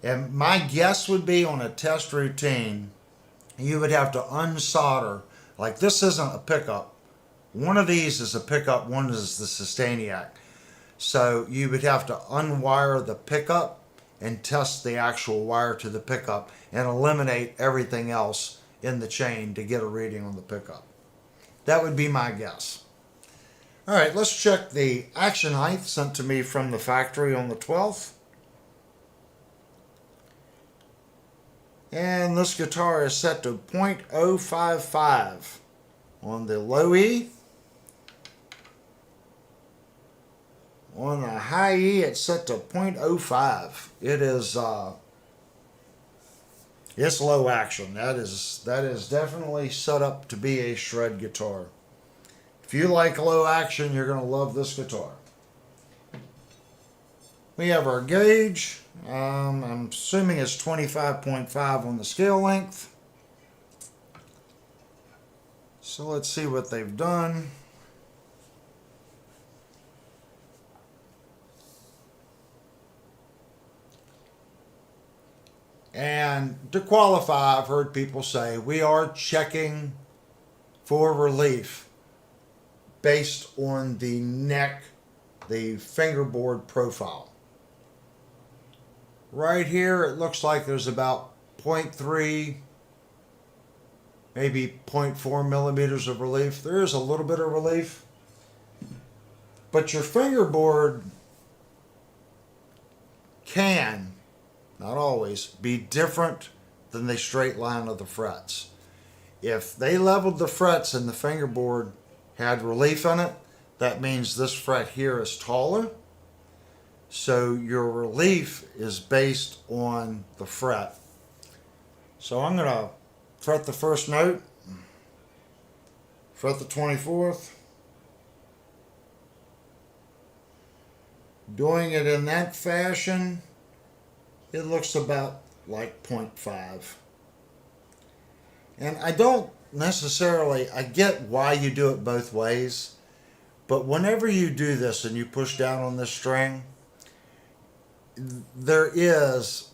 And my guess would be on a test routine, you would have to unsolder. Like, this isn't a pickup. One of these is a pickup, one is the Sustainiac. So you would have to unwire the pickup and test the actual wire to the pickup and eliminate everything else in the chain to get a reading on the pickup. That would be my guess. All right, let's check the action height sent to me from the factory on the 12th. And this guitar is set to 0.055 on the low E. On the high E, it's set to 0.05. It is it's low action. That is definitely set up to be a shred guitar. If you like low action, you're going to love this guitar. We have our gauge. I'm assuming it's 25.5 on the scale length. So let's see what they've done. And to qualify, I've heard people say we are checking for relief based on the neck, the fingerboard profile. Right here, it looks like there's about 0.3, maybe 0.4 millimeters of relief. There is a little bit of relief, but your fingerboard can, not always, be different than the straight line of the frets. If they leveled the frets and the fingerboard had relief in it, that means this fret here is taller. So your relief is based on the fret. So I'm going to fret the first note, fret the 24th. Doing it in that fashion, it looks about like 0.5. And I don't necessarily, I get why you do it both ways, but whenever you do this and you push down on this string, there is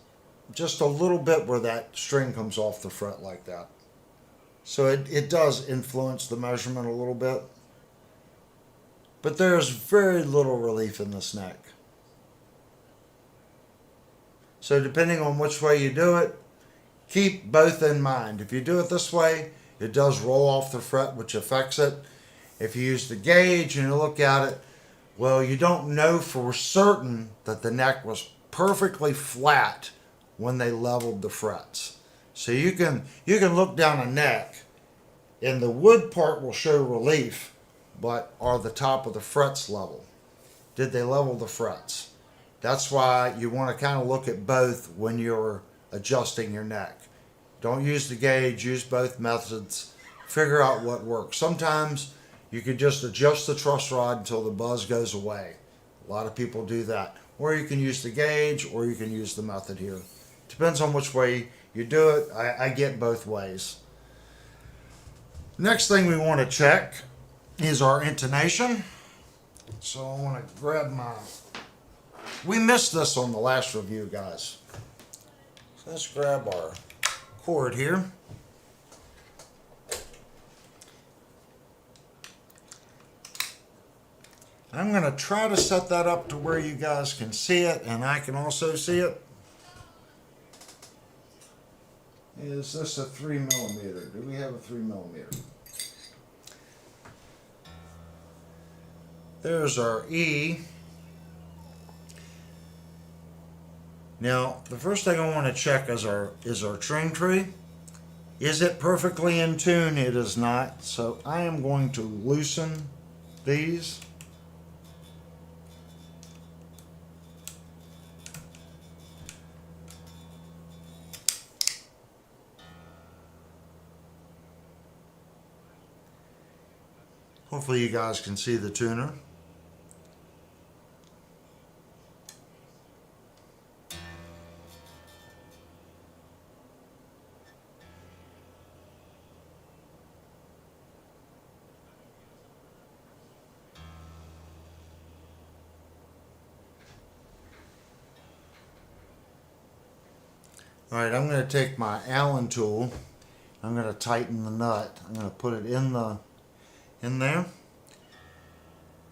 just a little bit where that string comes off the fret like that. So it does influence the measurement a little bit. But there's very little relief in this neck. So depending on which way you do it, keep both in mind. If you do it this way, it does roll off the fret, which affects it. If you use the gauge and you look at it, well, you don't know for certain that the neck was perfectly flat when they leveled the frets. So you can look down a neck and the wood part will show relief, but are the top of the frets level? Did they level the frets? That's why you want to kind of look at both when you're adjusting your neck. Don't use the gauge, use both methods. Figure out what works. Sometimes You could just adjust the truss rod until the buzz goes away. A lot of people do that. Or you can use the gauge, or you can use the method here. Depends on which way you do it. I get both ways. Next thing we want to check is our intonation. So I want to grab my... We missed this on the last review, guys. So let's grab our cord here. I'm going to try to set that up to where you guys can see it and I can also see it. Is this a 3mm? Do we have a 3mm? There's our E. Now, the first thing I want to check is our string tree. Is it perfectly in tune? It is not. So I am going to loosen these. Hopefully you guys can see the tuner. Alright, I'm going to take my Allen tool. I'm going to tighten the nut. I'm going to put it in there.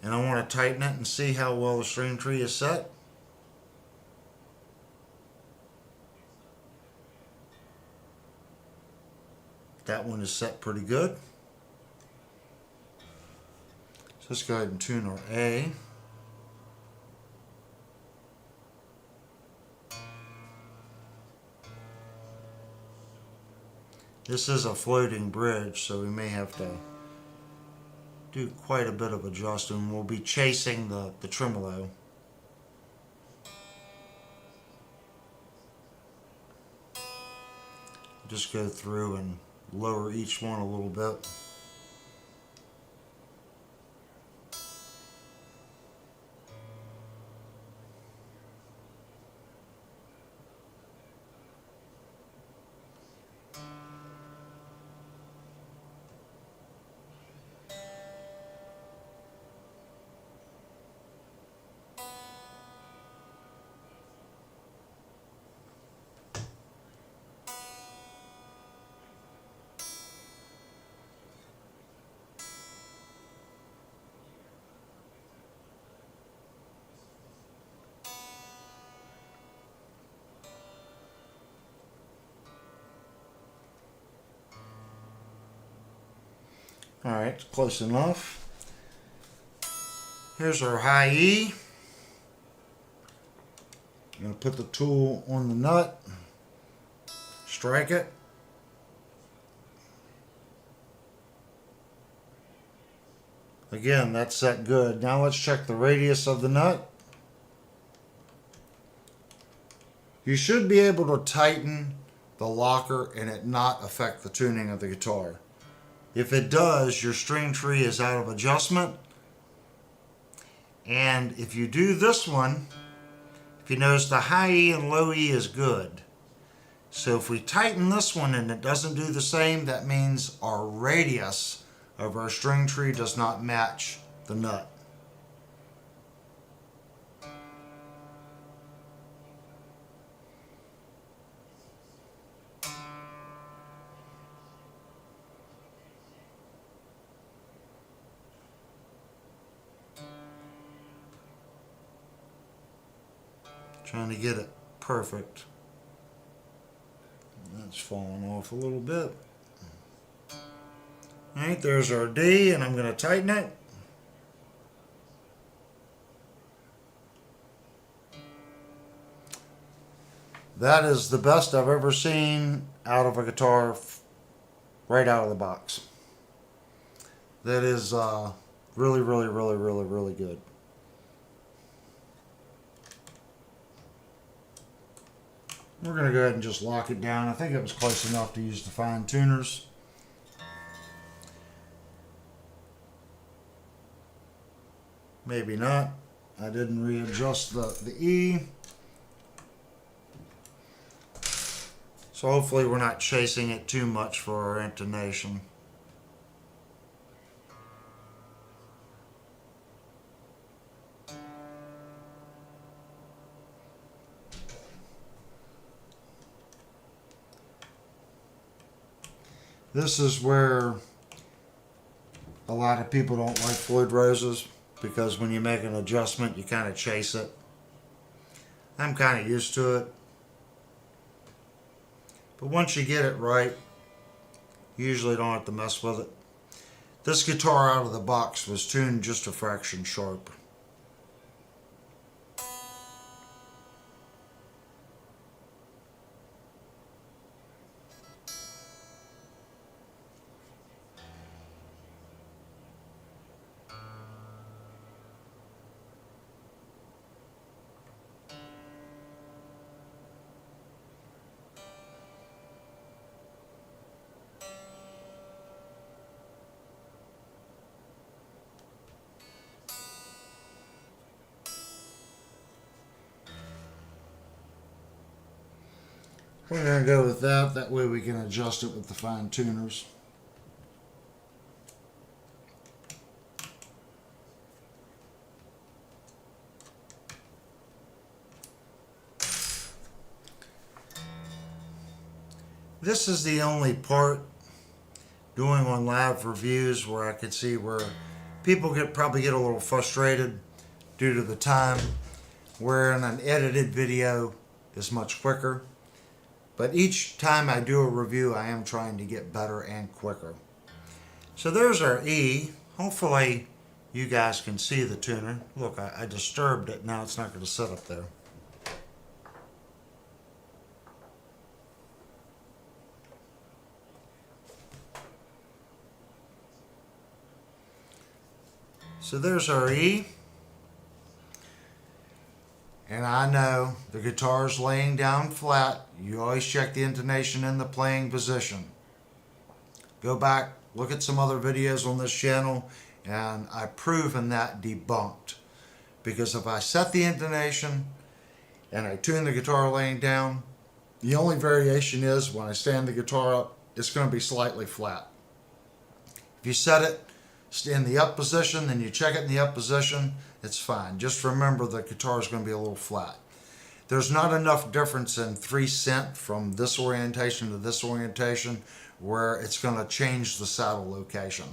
And I want to tighten it and see how well the string tree is set. That one is set pretty good. So let's go ahead and tune our A. This is a floating bridge, so we may have to do quite a bit of adjusting. We'll be chasing the tremolo. Just go through and lower each one a little bit. Alright, close enough. Here's our high E. I'm going to put the tool on the nut, strike it. Again, that's set good. Now let's check the radius of the nut. You should be able to tighten the locker and it not affect the tuning of the guitar. If it does, your string tree is out of adjustment. And if you do this one, if you notice the high E and low E is good. So if we tighten this one and it doesn't do the same, that means our radius of our string tree does not match the nut. Trying to get it perfect. That's falling off a little bit. Alright, there's our D, and I'm going to tighten it. That is the best I've ever seen out of a guitar right out of the box. That is really, really, really, really, really good. We're going to go ahead and just lock it down. I think it was close enough to use the fine tuners. Maybe not. I didn't readjust the E. So hopefully we're not chasing it too much for our intonation. This is where a lot of people don't like Floyd Roses, because when you make an adjustment, you kind of chase it. I'm kind of used to it. But once you get it right, you usually don't have to mess with it. This guitar out of the box was tuned just a fraction sharp. We're going to go with that. That way we can adjust it with the fine tuners. This is the only part doing on live reviews where I could see where people probably get a little frustrated due to the time, where in an edited video is much quicker. But each time I do a review, I am trying to get better and quicker. So there's our E. Hopefully you guys can see the tuner. Look, I disturbed it. Now it's not going to sit up there. So there's our E. And I know the guitar's laying down flat. You always check the intonation in the playing position. Go back, look at some other videos on this channel, and I've proven that debunked. Because if I set the intonation and I tune the guitar laying down, the only variation is when I stand the guitar up, it's going to be slightly flat. If you set it in the up position, then you check it in the up position, it's fine. Just remember the guitar is going to be a little flat. There's not enough difference in 3 cent from this orientation to this orientation where it's going to change the saddle location.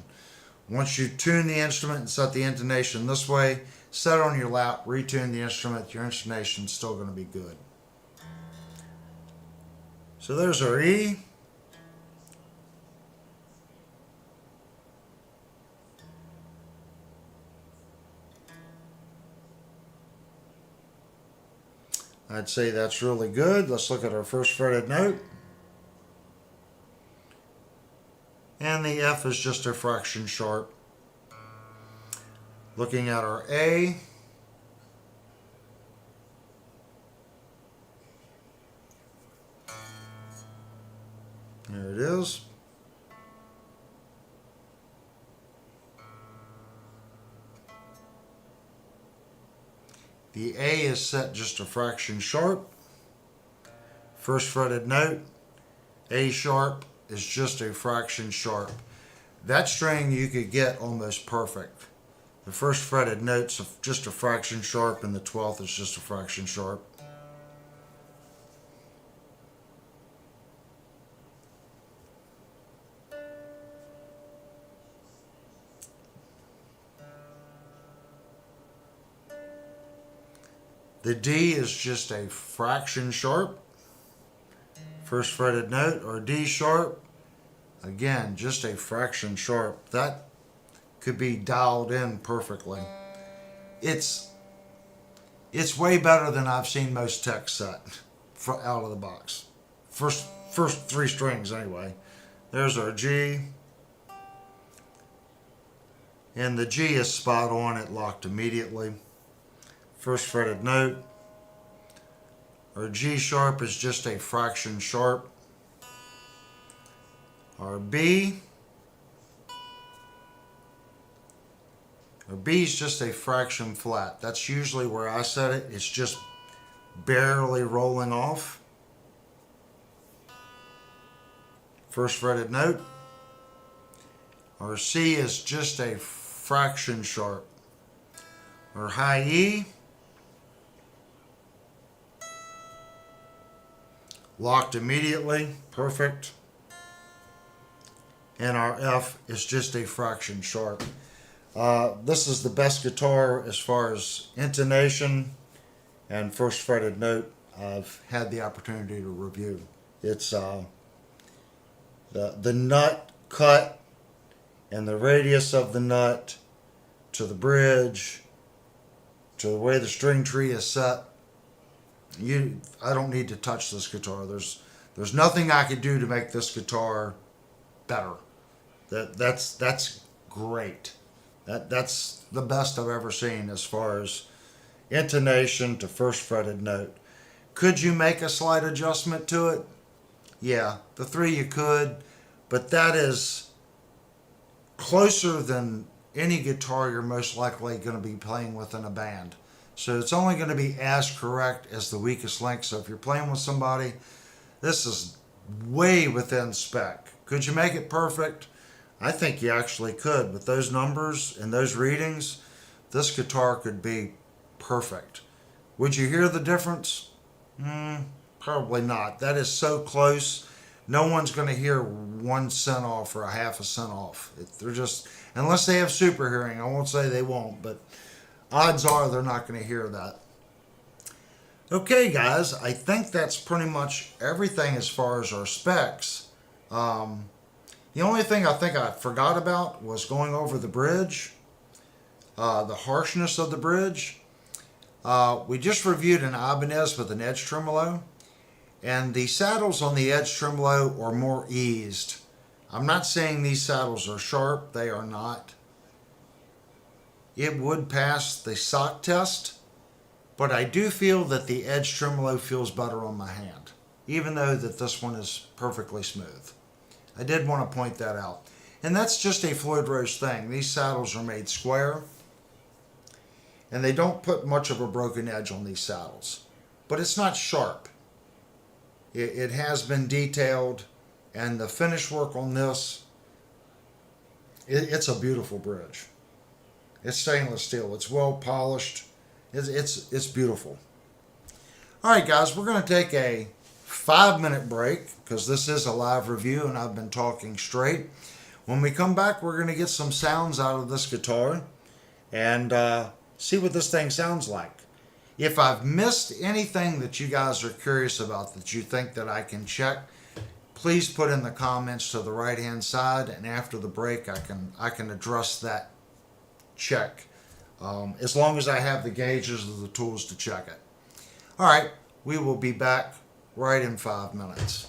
Once you tune the instrument and set the intonation this way, set it on your lap, retune the instrument, your intonation's still going to be good. So there's our E. I'd say that's really good. Let's look at our first fretted note. And the F is just a fraction sharp. Looking at our A. There it is. The A is set just a fraction sharp. First fretted note, A sharp is just a fraction sharp. That string you could get almost perfect. The first fretted note's just a fraction sharp and the 12th is just a fraction sharp. The D is just a fraction sharp. First fretted note, or D sharp, again, just a fraction sharp. That could be dialed in perfectly. It's way better than I've seen most techs set out of the box. First 3 strings anyway. There's our G. And the G is spot on, it locked immediately. First fretted note. Our G sharp is just a fraction sharp. Our B. or B is just a fraction flat. That's usually where I set it. It's just barely rolling off. First fretted note. Or C is just a fraction sharp. Or high E, locked immediately, perfect. And our F is just a fraction sharp. This is the best guitar as far as intonation and first fretted note I've had the opportunity to review. It's the nut cut and the radius of the nut to the bridge to the way the string tree is set. I don't need to touch this guitar. There's nothing I could do to make this guitar better. That's great. That's the best I've ever seen as far as intonation to first fretted note. Could you make a slight adjustment to it? Yeah, the 3 you could, but that is closer than any guitar you're most likely going to be playing with in a band. So it's only going to be as correct as the weakest link. So if you're playing with somebody, this is way within spec. Could you make it perfect? I think you actually could. With those numbers and those readings, this guitar could be perfect. Would you hear the difference? Probably not. That is so close. No one's going to hear 1 cent off or a half a cent off. They're just, unless they have super hearing. I won't say they won't, but odds are they're not going to hear that. Okay, guys, I think that's pretty much everything as far as our specs. The only thing I think I forgot about was going over the bridge, the harshness of the bridge. We just reviewed an Ibanez with an edge tremolo, and the saddles on the edge tremolo are more eased. I'm not saying these saddles are sharp, they are not. It would pass the sock test, but I do feel that the edge tremolo feels better on my hand, even though that this one is perfectly smooth. I did want to point that out. And that's just a Floyd Rose thing. These saddles are made square, and they don't put much of a broken edge on these saddles. But it's not sharp. It has been detailed, and the finish work on this, it's a beautiful bridge. It's stainless steel. It's well polished. It's beautiful. All right, guys, we're going to take a 5-minute break because this is a live review and I've been talking straight. When we come back, we're going to get some sounds out of this guitar and see what this thing sounds like. If I've missed anything that you guys are curious about that you think that I can check, please put in the comments to the right hand side, and after the break I can address that check as long as I have the gauges of the tools to check it. All right, we will be back right in 5 minutes.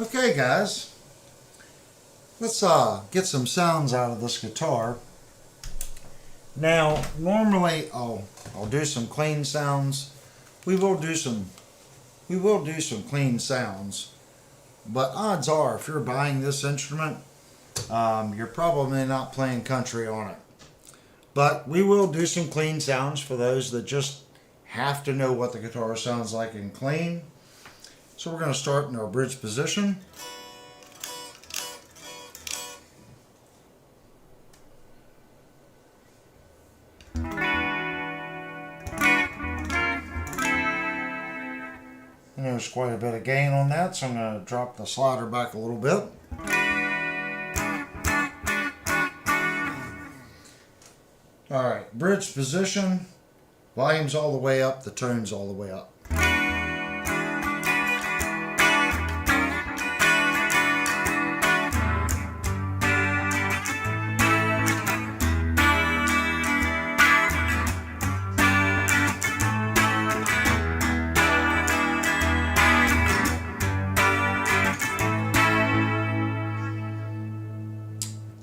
Okay guys, let's get some sounds out of this guitar. Now normally I'll do some clean sounds. We will do some clean sounds, but odds are if you're buying this instrument, you're probably not playing country on it. But we will do some clean sounds for those that just have to know what the guitar sounds like in clean. So we're going to start in our bridge position. And there's quite a bit of gain on that, so I'm going to drop the slider back a little bit. Alright, bridge position, volume's all the way up, the tone's all the way up.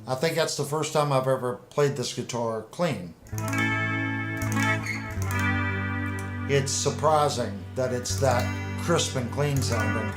I think that's the first time I've ever played this guitar clean. It's surprising that it's that crisp and clean sounding.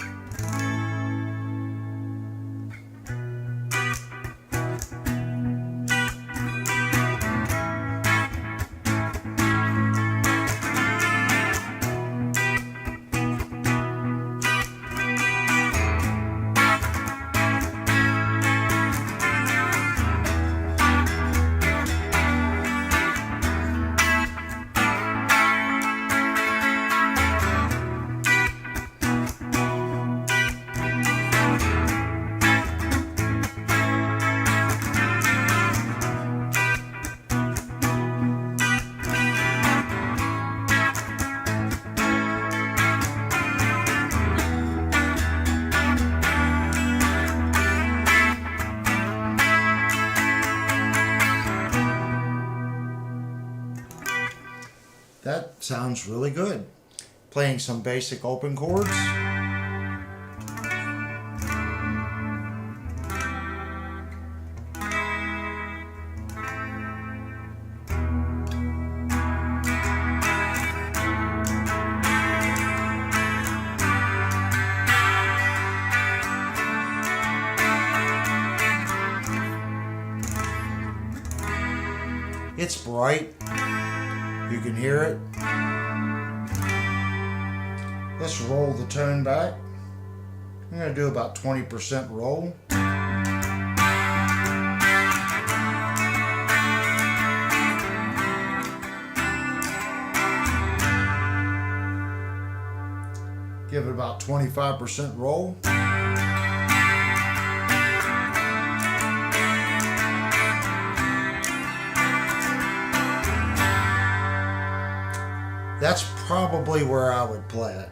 That sounds really good. Playing some basic open chords. It's bright. You can hear it. Let's roll the tone back. I'm going to do about 20% roll. Give it about 25% roll. That's probably where I would play it.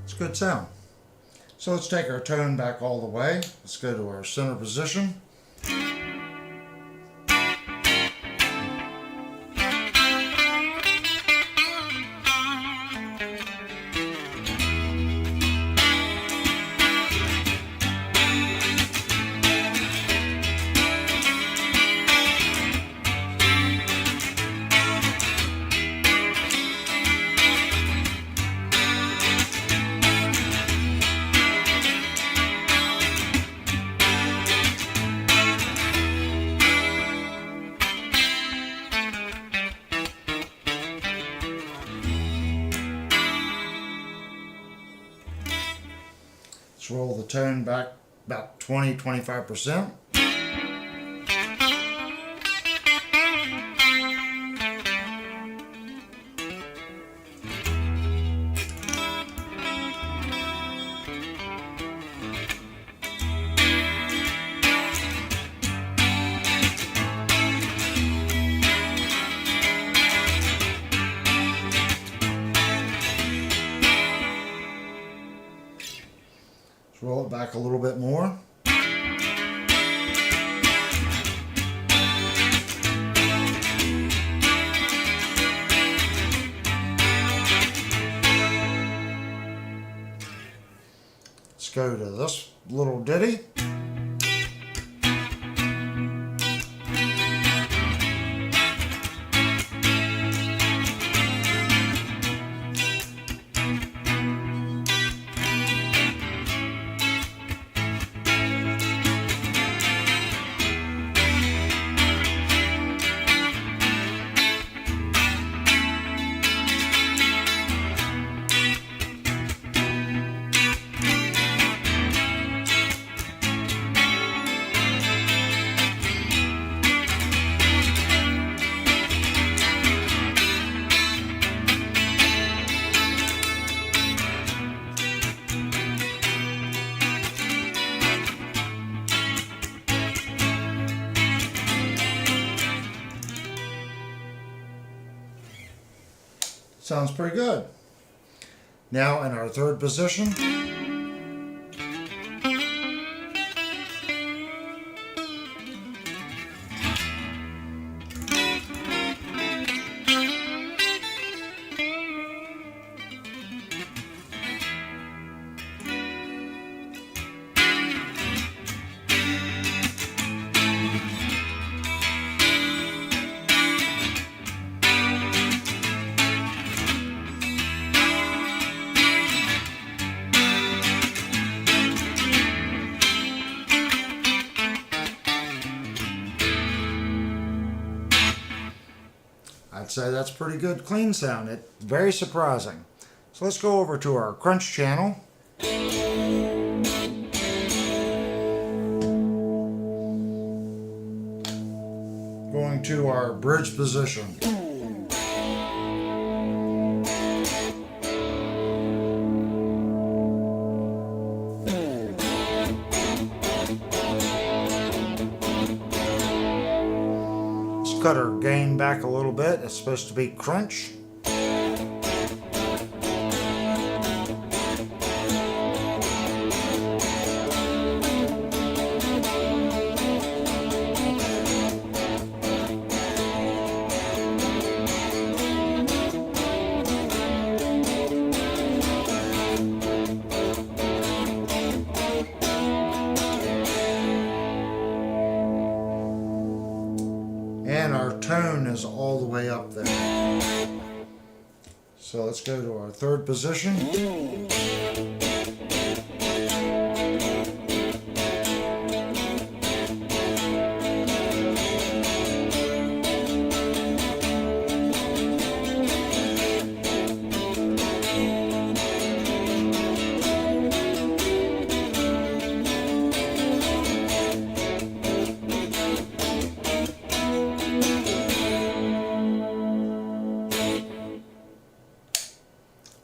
It's a good sound. So let's take our tone back all the way. Let's go to our center position. Let's roll the tone back about 20-25%. Let's roll it back a little bit more. Let's go to this little ditty. Sounds pretty good. Now in our third position, I'd say that's pretty good clean sound. It's very surprising. So let's go over to our crunch channel. Going to our bridge position. Cut our gain back a little bit. It's supposed to be crunch. And our tone is all the way up there. So let's go to our third position.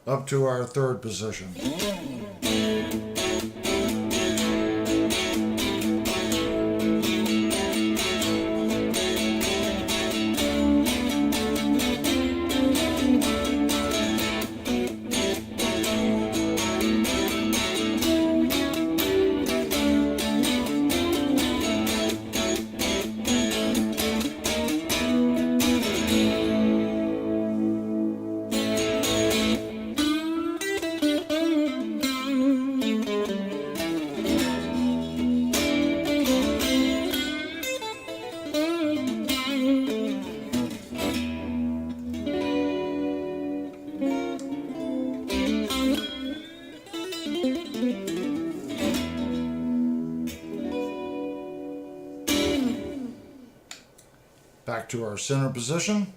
Up to our third position. Back to our center position.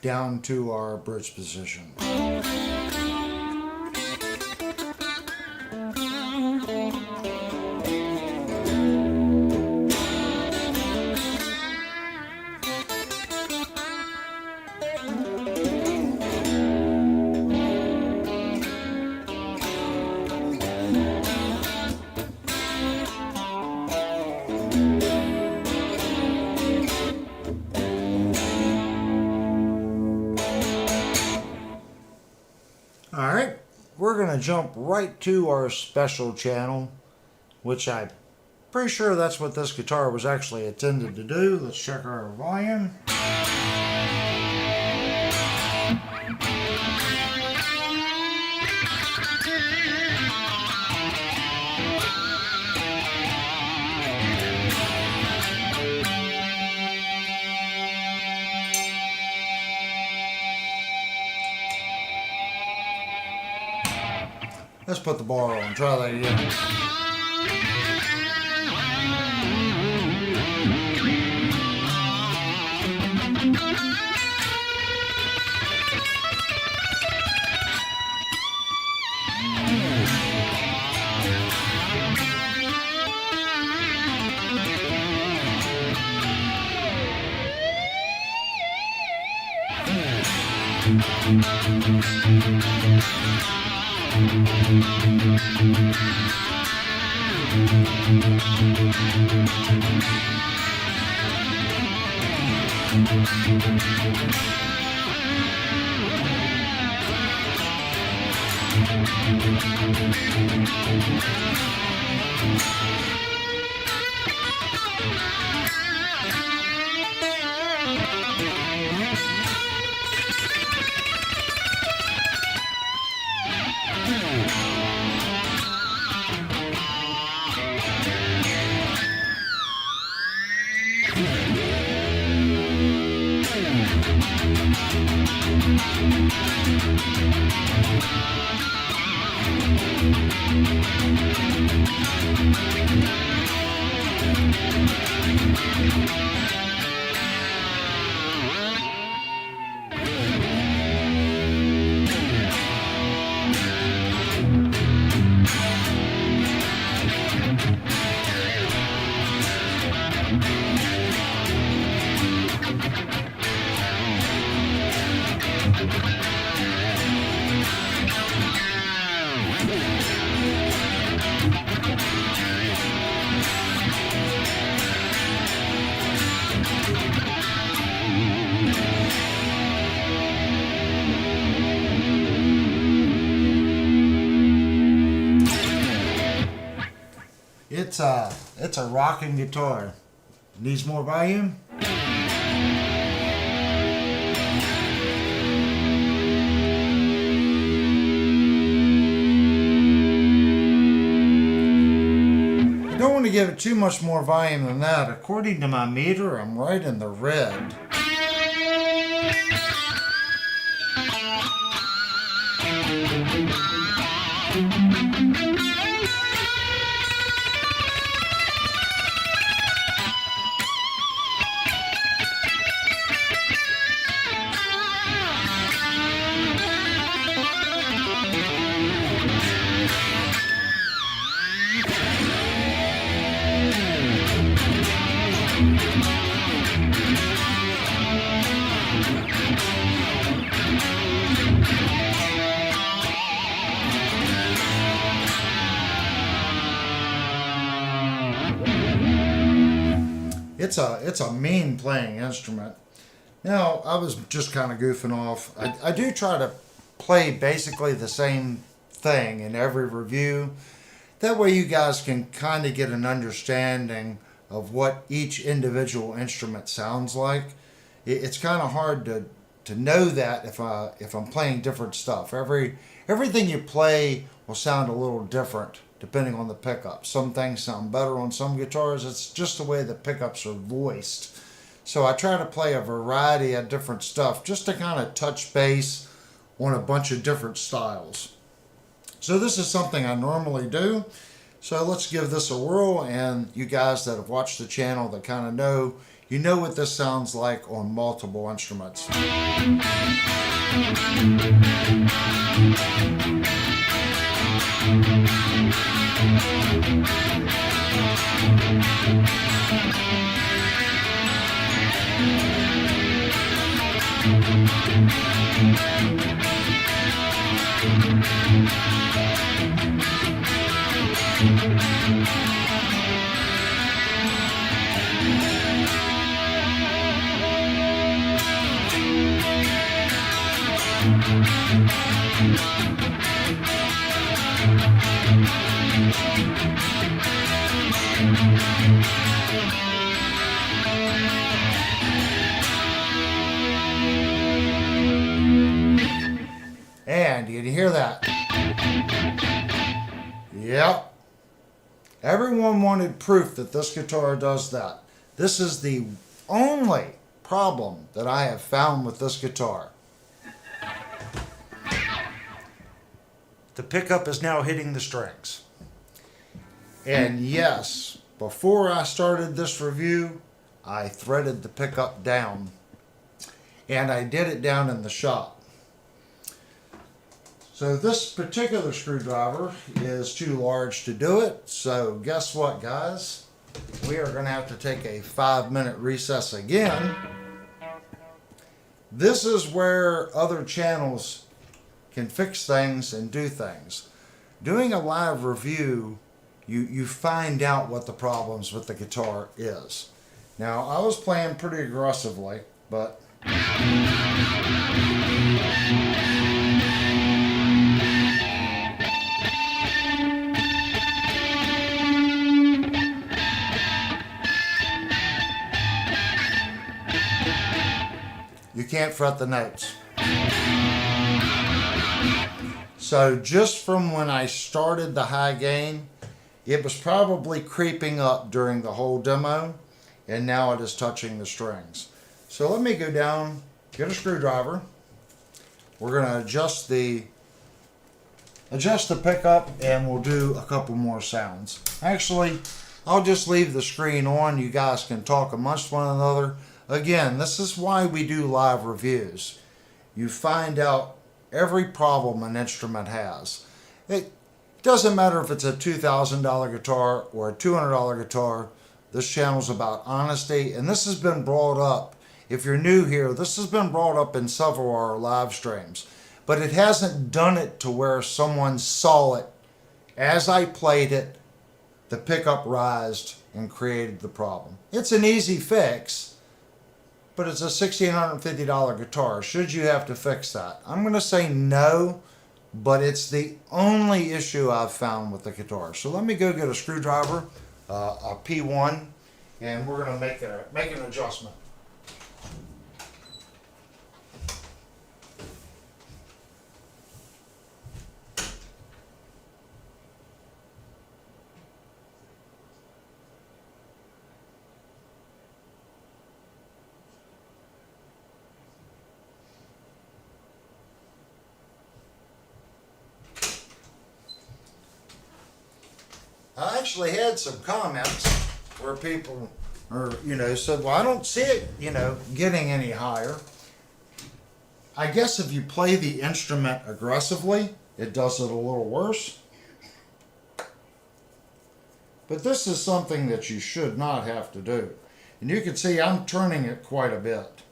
down to our bridge position. Alright, we're going to jump right to our special channel, which I'm pretty sure that's what this guitar was actually intended to do. Let's check our volume. Let's put the bar on, try that again. It's a rocking guitar. Needs more volume? I don't want to give it too much more volume than that. According to my meter, I'm right in the red. It's a mean playing instrument. Now, I was just kind of goofing off. I do try to play basically the same thing in every review. That way you guys can kind of get an understanding of what each individual instrument sounds like. It's kind of hard to know that if I'm playing different stuff. Everything you play will sound a little different depending on the pickup. Some things sound better on some guitars. It's just the way the pickups are voiced. So I try to play a variety of different stuff just to kind of touch base on a bunch of different styles. So this is something I normally do. So let's give this a whirl, and you guys that have watched the channel that kind of know, you know what this sounds like on multiple instruments. And you can hear that. Yep. Everyone wanted proof that this guitar does that. This is the only problem that I have found with this guitar. The pickup is now hitting the strings. And yes, before I started this review, I threaded the pickup down. And I did it down in the shop. So this particular screwdriver is too large to do it. So guess what, guys? We are going to have to take a 5-minute recess again. This is where other channels can fix things and do things. Doing a live review, you find out what the problems with the guitar is. Now, I was playing pretty aggressively, but you can't fret the notes. So just from when I started the high gain, it was probably creeping up during the whole demo, and now it is touching the strings. So let me go down, get a screwdriver. We're going to adjust the pickup, and we'll do a couple more sounds. Actually, I'll just leave the screen on. You guys can talk amongst one another. Again, this is why we do live reviews. You find out every problem an instrument has. It doesn't matter if it's a $2,000 guitar or a $200 guitar. This channel's about honesty, and this has been brought up. If you're new here, this has been brought up in several of our live streams, but it hasn't done it to where someone saw it as I played it, the pickup rised and created the problem. It's an easy fix, but it's a $1,650 guitar. Should you have to fix that? I'm going to say no, but it's the only issue I've found with the guitar. So let me go get a screwdriver, a P1, and we're going to make an adjustment. I actually had some comments where people said, well, I don't see it, getting any higher. I guess if you play the instrument aggressively, it does it a little worse. But this is something that you should not have to do. And you can see I'm turning it quite a bit.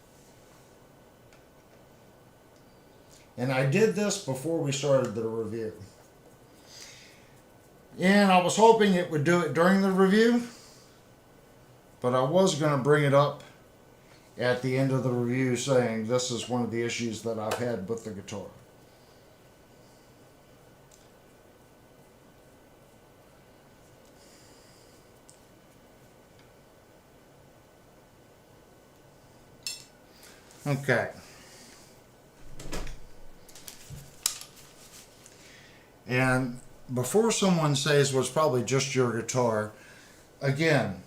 And I did this before we started the review. And I was hoping it would do it during the review, but I was going to bring it up at the end of the review saying this is one of the issues that I've had with the guitar. Okay. And before someone says, well, it's probably just your guitar, again,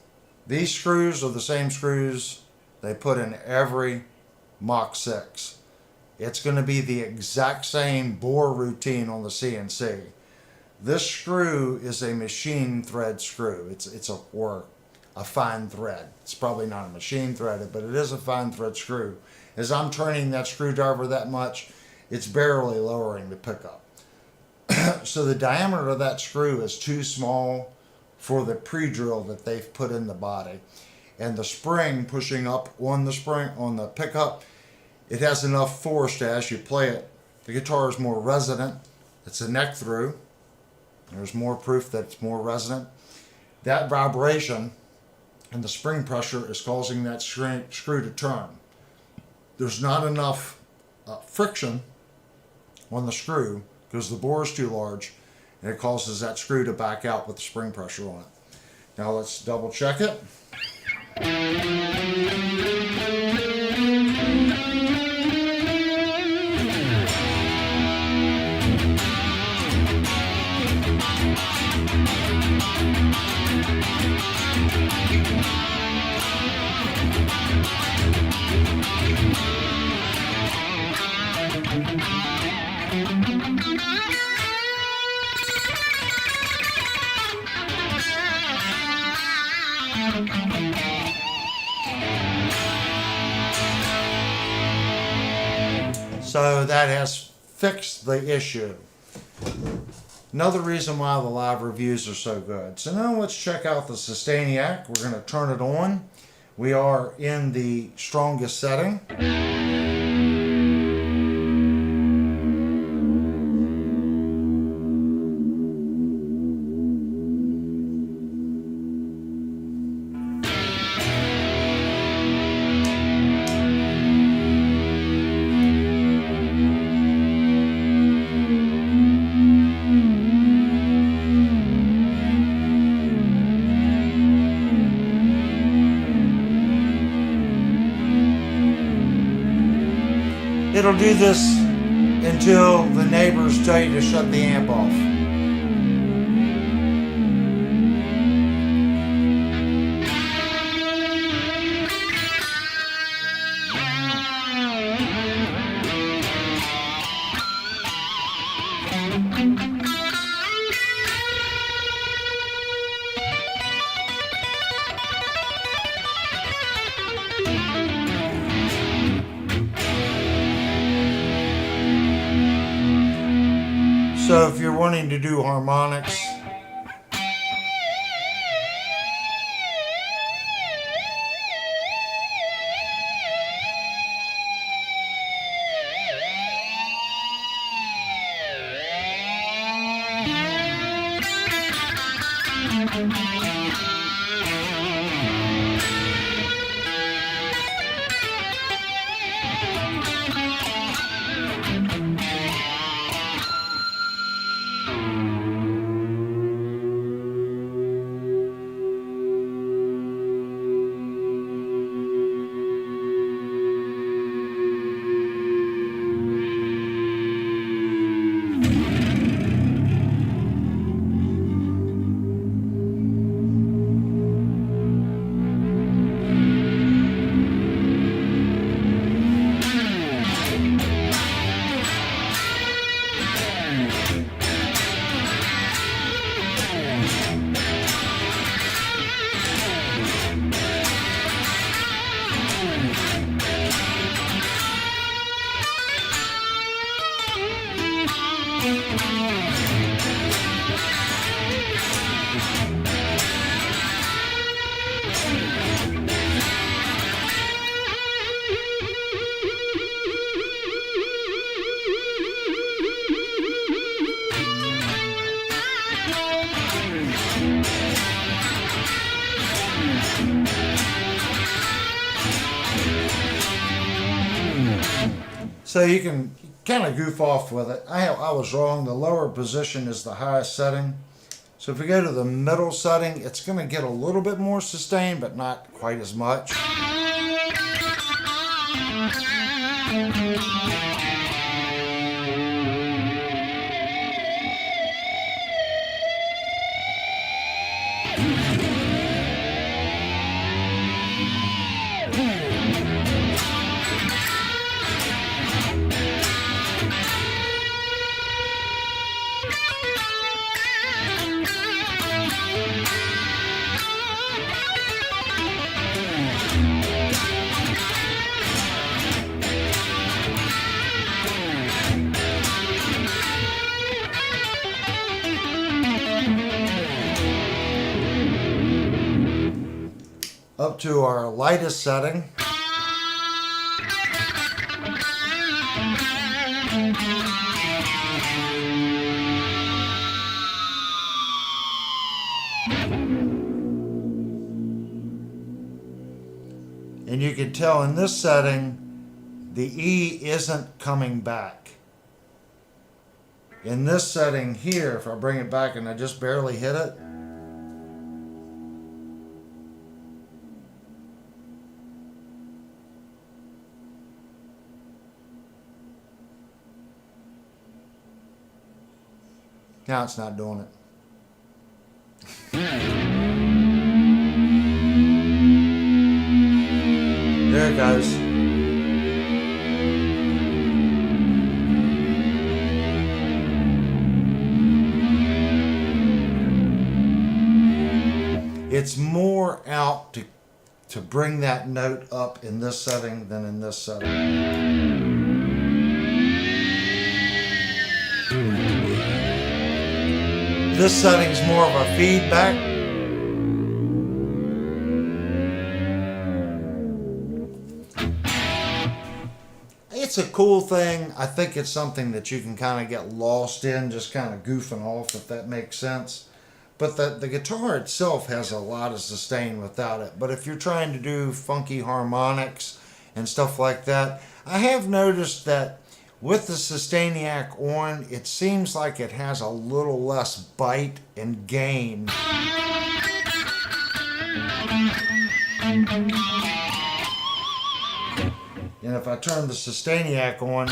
these screws are the same screws they put in every Mach 6. It's going to be the exact same bore routine on the CNC. This screw is a machine thread screw. It's a a fine thread. It's probably not a machine threaded, but it is a fine thread screw. As I'm turning that screwdriver that much, it's barely lowering the pickup. So the diameter of that screw is too small for the pre-drill that they've put in the body. And the spring pushing up on the pickup, it has enough force to, as you play it, the guitar is more resonant. It's a neck through. There's more proof that it's more resonant. That vibration and the spring pressure is causing that screw to turn. There's not enough friction on the screw because the bore is too large, and it causes that screw to back out with the spring pressure on it. Now let's double check it. So that has fixed the issue. Another reason why the live reviews are so good. So now let's check out the Sustainiac. We're going to turn it on. We are in the strongest setting. It'll do this until the neighbors tell you to shut the amp off. So if you're wanting to do harmonics, so you can kind of goof off with it. I was wrong. The lower position is the highest setting. So if we go to the middle setting, it's going to get a little bit more sustain, but not quite as much. up to our lightest setting. And you can tell in this setting, the E isn't coming back. In this setting here, if I bring it back and I just barely hit it, now it's not doing it. There it goes. It's more out to bring that note up in this setting than in this setting. This setting's more of a feedback. It's a cool thing. I think it's something that you can kind of get lost in, just kind of goofing off, if that makes sense. But the guitar itself has a lot of sustain without it. But if you're trying to do funky harmonics and stuff like that, I have noticed that with the Sustainiac on, it seems like it has a little less bite and gain. And if I turn the Sustainiac on,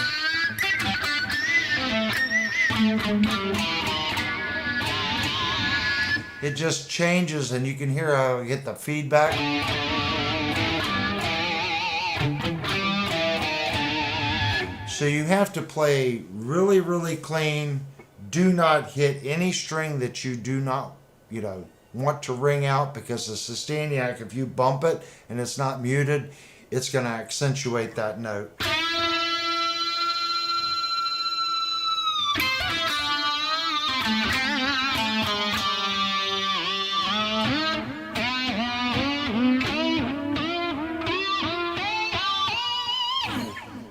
it just changes, and you can hear how I get the feedback. So you have to play really, really clean. Do not hit any string that you do not, want to ring out, because the Sustainiac, if you bump it and it's not muted, it's going to accentuate that note.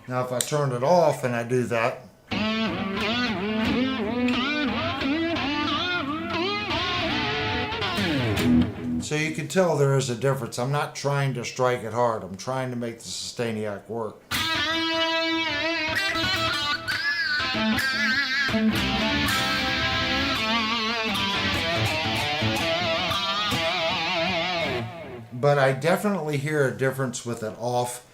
Now if I turn it off and I do that, so you can tell there is a difference. I'm not trying to strike it hard. I'm trying to make the Sustainiac work. But I definitely hear a difference with it off.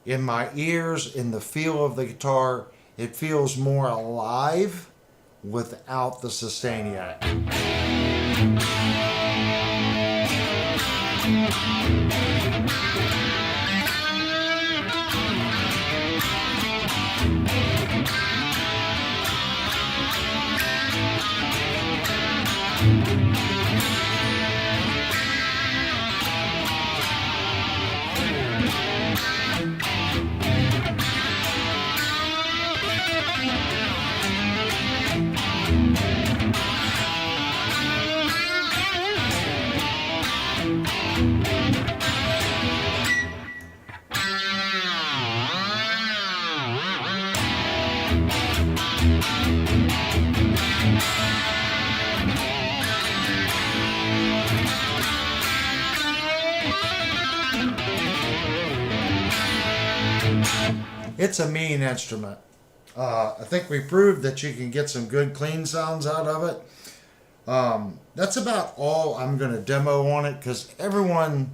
In my ears, in the feel of the guitar, it feels more alive without the Sustainiac. It's a mean instrument. I think we proved that you can get some good clean sounds out of it. That's about all I'm going to demo on it, because everyone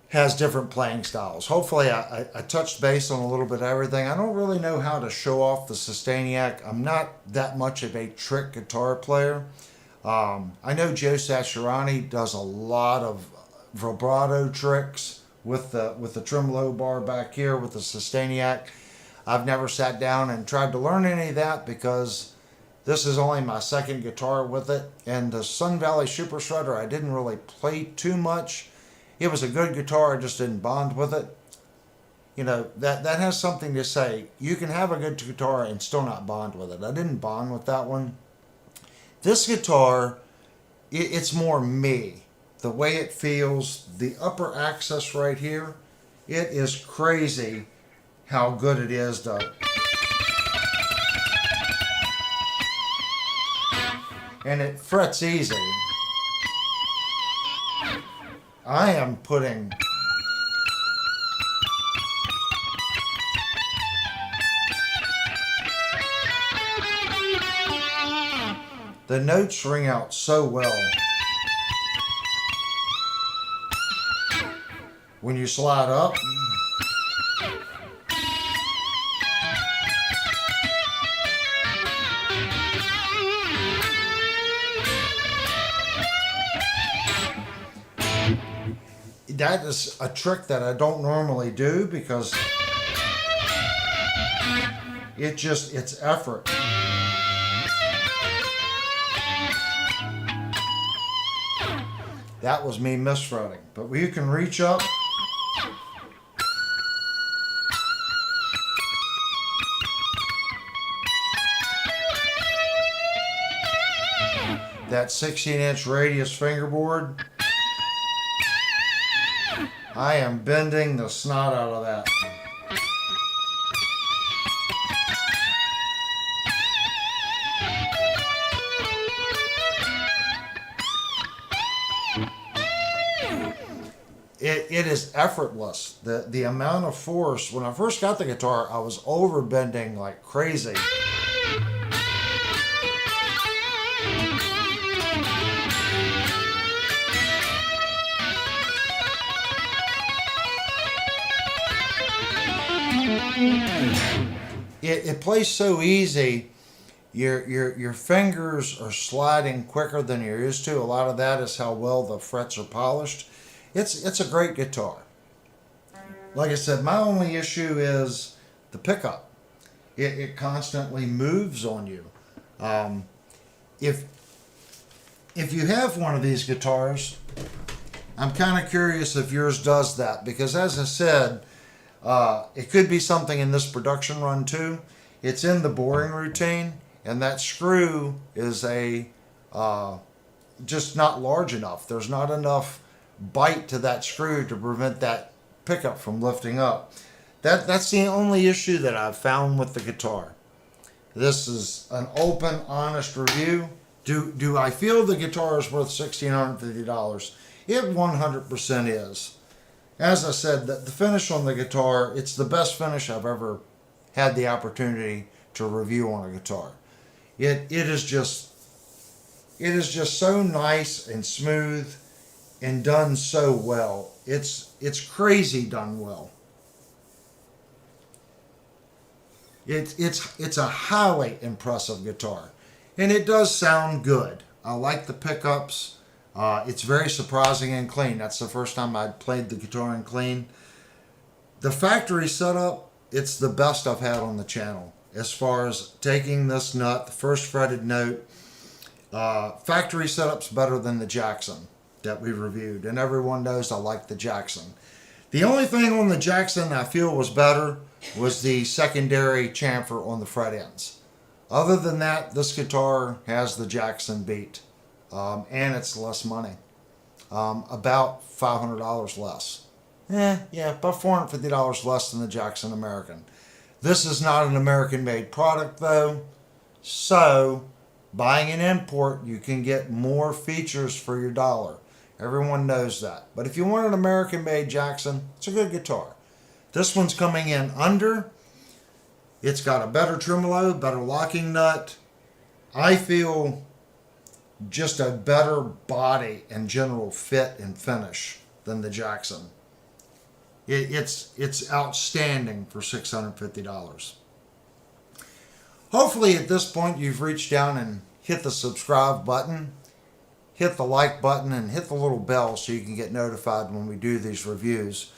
has different playing styles. Hopefully I touched base on a little bit of everything. I don't really know how to show off the Sustainiac. I'm not that much of a trick guitar player. I know Joe Satriani does a lot of vibrato tricks with the tremolo bar back here with the Sustainiac. I've never sat down and tried to learn any of that, because this is only my second guitar with it. And the Sun Valley Super Shredder, I didn't really play too much. It was a good guitar, I just didn't bond with it. That has something to say. You can have a good guitar and still not bond with it. I didn't bond with that one. This guitar, it's more me. the way it feels, the upper axis right here, it is crazy how good it is to. And it frets easy. I am putting the notes ring out so well. When you slide up, that is a trick that I don't normally do because it's effort. That was me misfretting, but you can reach up. That 16-inch radius fingerboard, I am bending the snot out of that. It is effortless. The amount of force. When I first got the guitar, I was over bending like crazy. It plays so easy. Your fingers are sliding quicker than you're used to. A lot of that is how well the frets are polished. It's a great guitar. Like I said, my only issue is the pickup. It constantly moves on you. If you have one of these guitars, I'm kind of curious if yours does that, because as I said, it could be something in this production run too. It's in the boring routine, and that screw is just not large enough. There's not enough bite to that screw to prevent that pickup from lifting up. That's the only issue that I've found with the guitar. This is an open, honest review. Do I feel the guitar is worth $1,650? It 100% is. As I said, the finish on the guitar, it's the best finish I've ever had the opportunity to review on a guitar. It is just so nice and smooth and done so well. It's crazy done well. It's a highly impressive guitar, and it does sound good. I like the pickups. It's very surprising and clean. That's the first time I'd played the guitar in clean. The factory setup, it's the best I've had on the channel. As far as taking this nut, the first fretted note, factory setup's better than the Jackson that we reviewed. And everyone knows I like the Jackson. The only thing on the Jackson I feel was better was the secondary chamfer on the fret ends. Other than that, this guitar has the Jackson beat. And it's less money. About $500 less. About $450 less than the Jackson American. This is not an American-made product, though. So, buying an import, you can get more features for your dollar. Everyone knows that. But if you want an American-made Jackson, it's a good guitar. This one's coming in under. It's got a better tremolo, better locking nut. I feel just a better body and general fit and finish than the Jackson. It's outstanding for $650. Hopefully at this point you've reached down and hit the subscribe button, hit the like button, and hit the little bell so you can get notified when we do these reviews.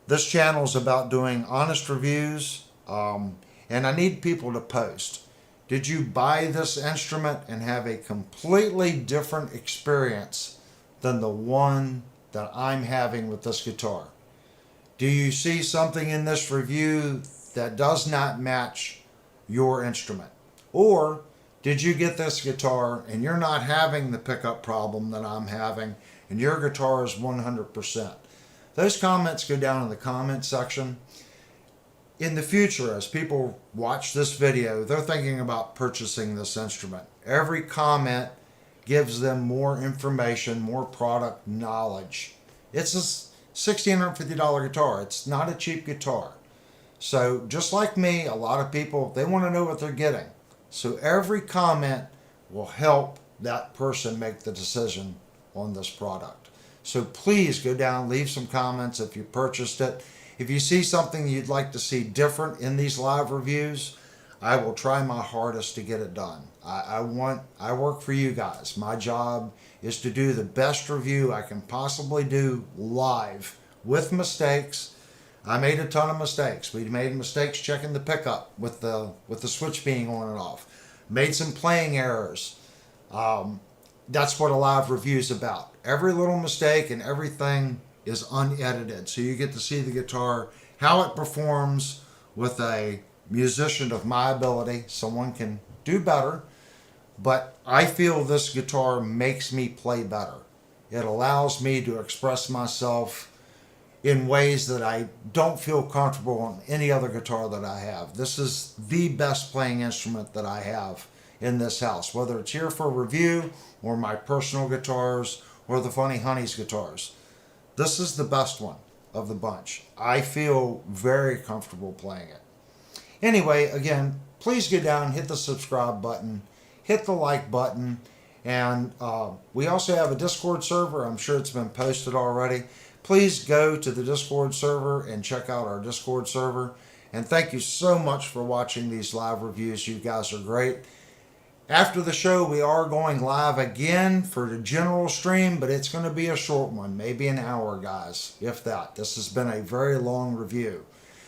This channel is about doing honest reviews, and I need people to post. Did you buy this instrument and have a completely different experience than the one that I'm having with this guitar? Do you see something in this review that does not match your instrument? Or did you get this guitar and you're not having the pickup problem that I'm having, and your guitar is 100%. Those comments go down in the comment section. In the future, as people watch this video, they're thinking about purchasing this instrument. Every comment gives them more information, more product knowledge. It's a $1,650 guitar. It's not a cheap guitar. So just like me, a lot of people, they want to know what they're getting. So every comment will help that person make the decision on this product. So please go down, leave some comments if you purchased it. If you see something you'd like to see different in these live reviews, I will try my hardest to get it done. I work for you guys. My job is to do the best review I can possibly do live with mistakes. I made a ton of mistakes. We made mistakes checking the pickup with the switch being on and off. Made some playing errors. That's what a live review is about. Every little mistake and everything is unedited, so you get to see the guitar, how it performs with a musician of my ability. Someone can do better, but I feel this guitar makes me play better. It allows me to express myself in ways that I don't feel comfortable on any other guitar that I have. This is the best playing instrument that I have in this house, whether it's here for review or my personal guitars or the Funny Honeys guitars. This is the best one of the bunch. I feel very comfortable playing it. Anyway, again, please go down, hit the subscribe button, hit the like button, and we also have a Discord server. I'm sure it's been posted already. Please go to the Discord server and check out our Discord server. And thank you so much for watching these live reviews. You guys are great. After the show, we are going live again for the general stream, but it's going to be a short one, maybe an hour, guys, if that. This has been a very long review.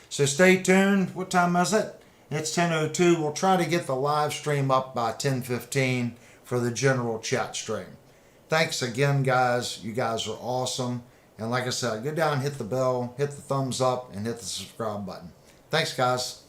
So stay tuned. What time is it? It's 10:02. We'll try to get the live stream up by 10:15 for the general chat stream. Thanks again, guys. You guys are awesome. And like I said, go down, hit the bell, hit the thumbs up, and hit the subscribe button. Thanks, guys.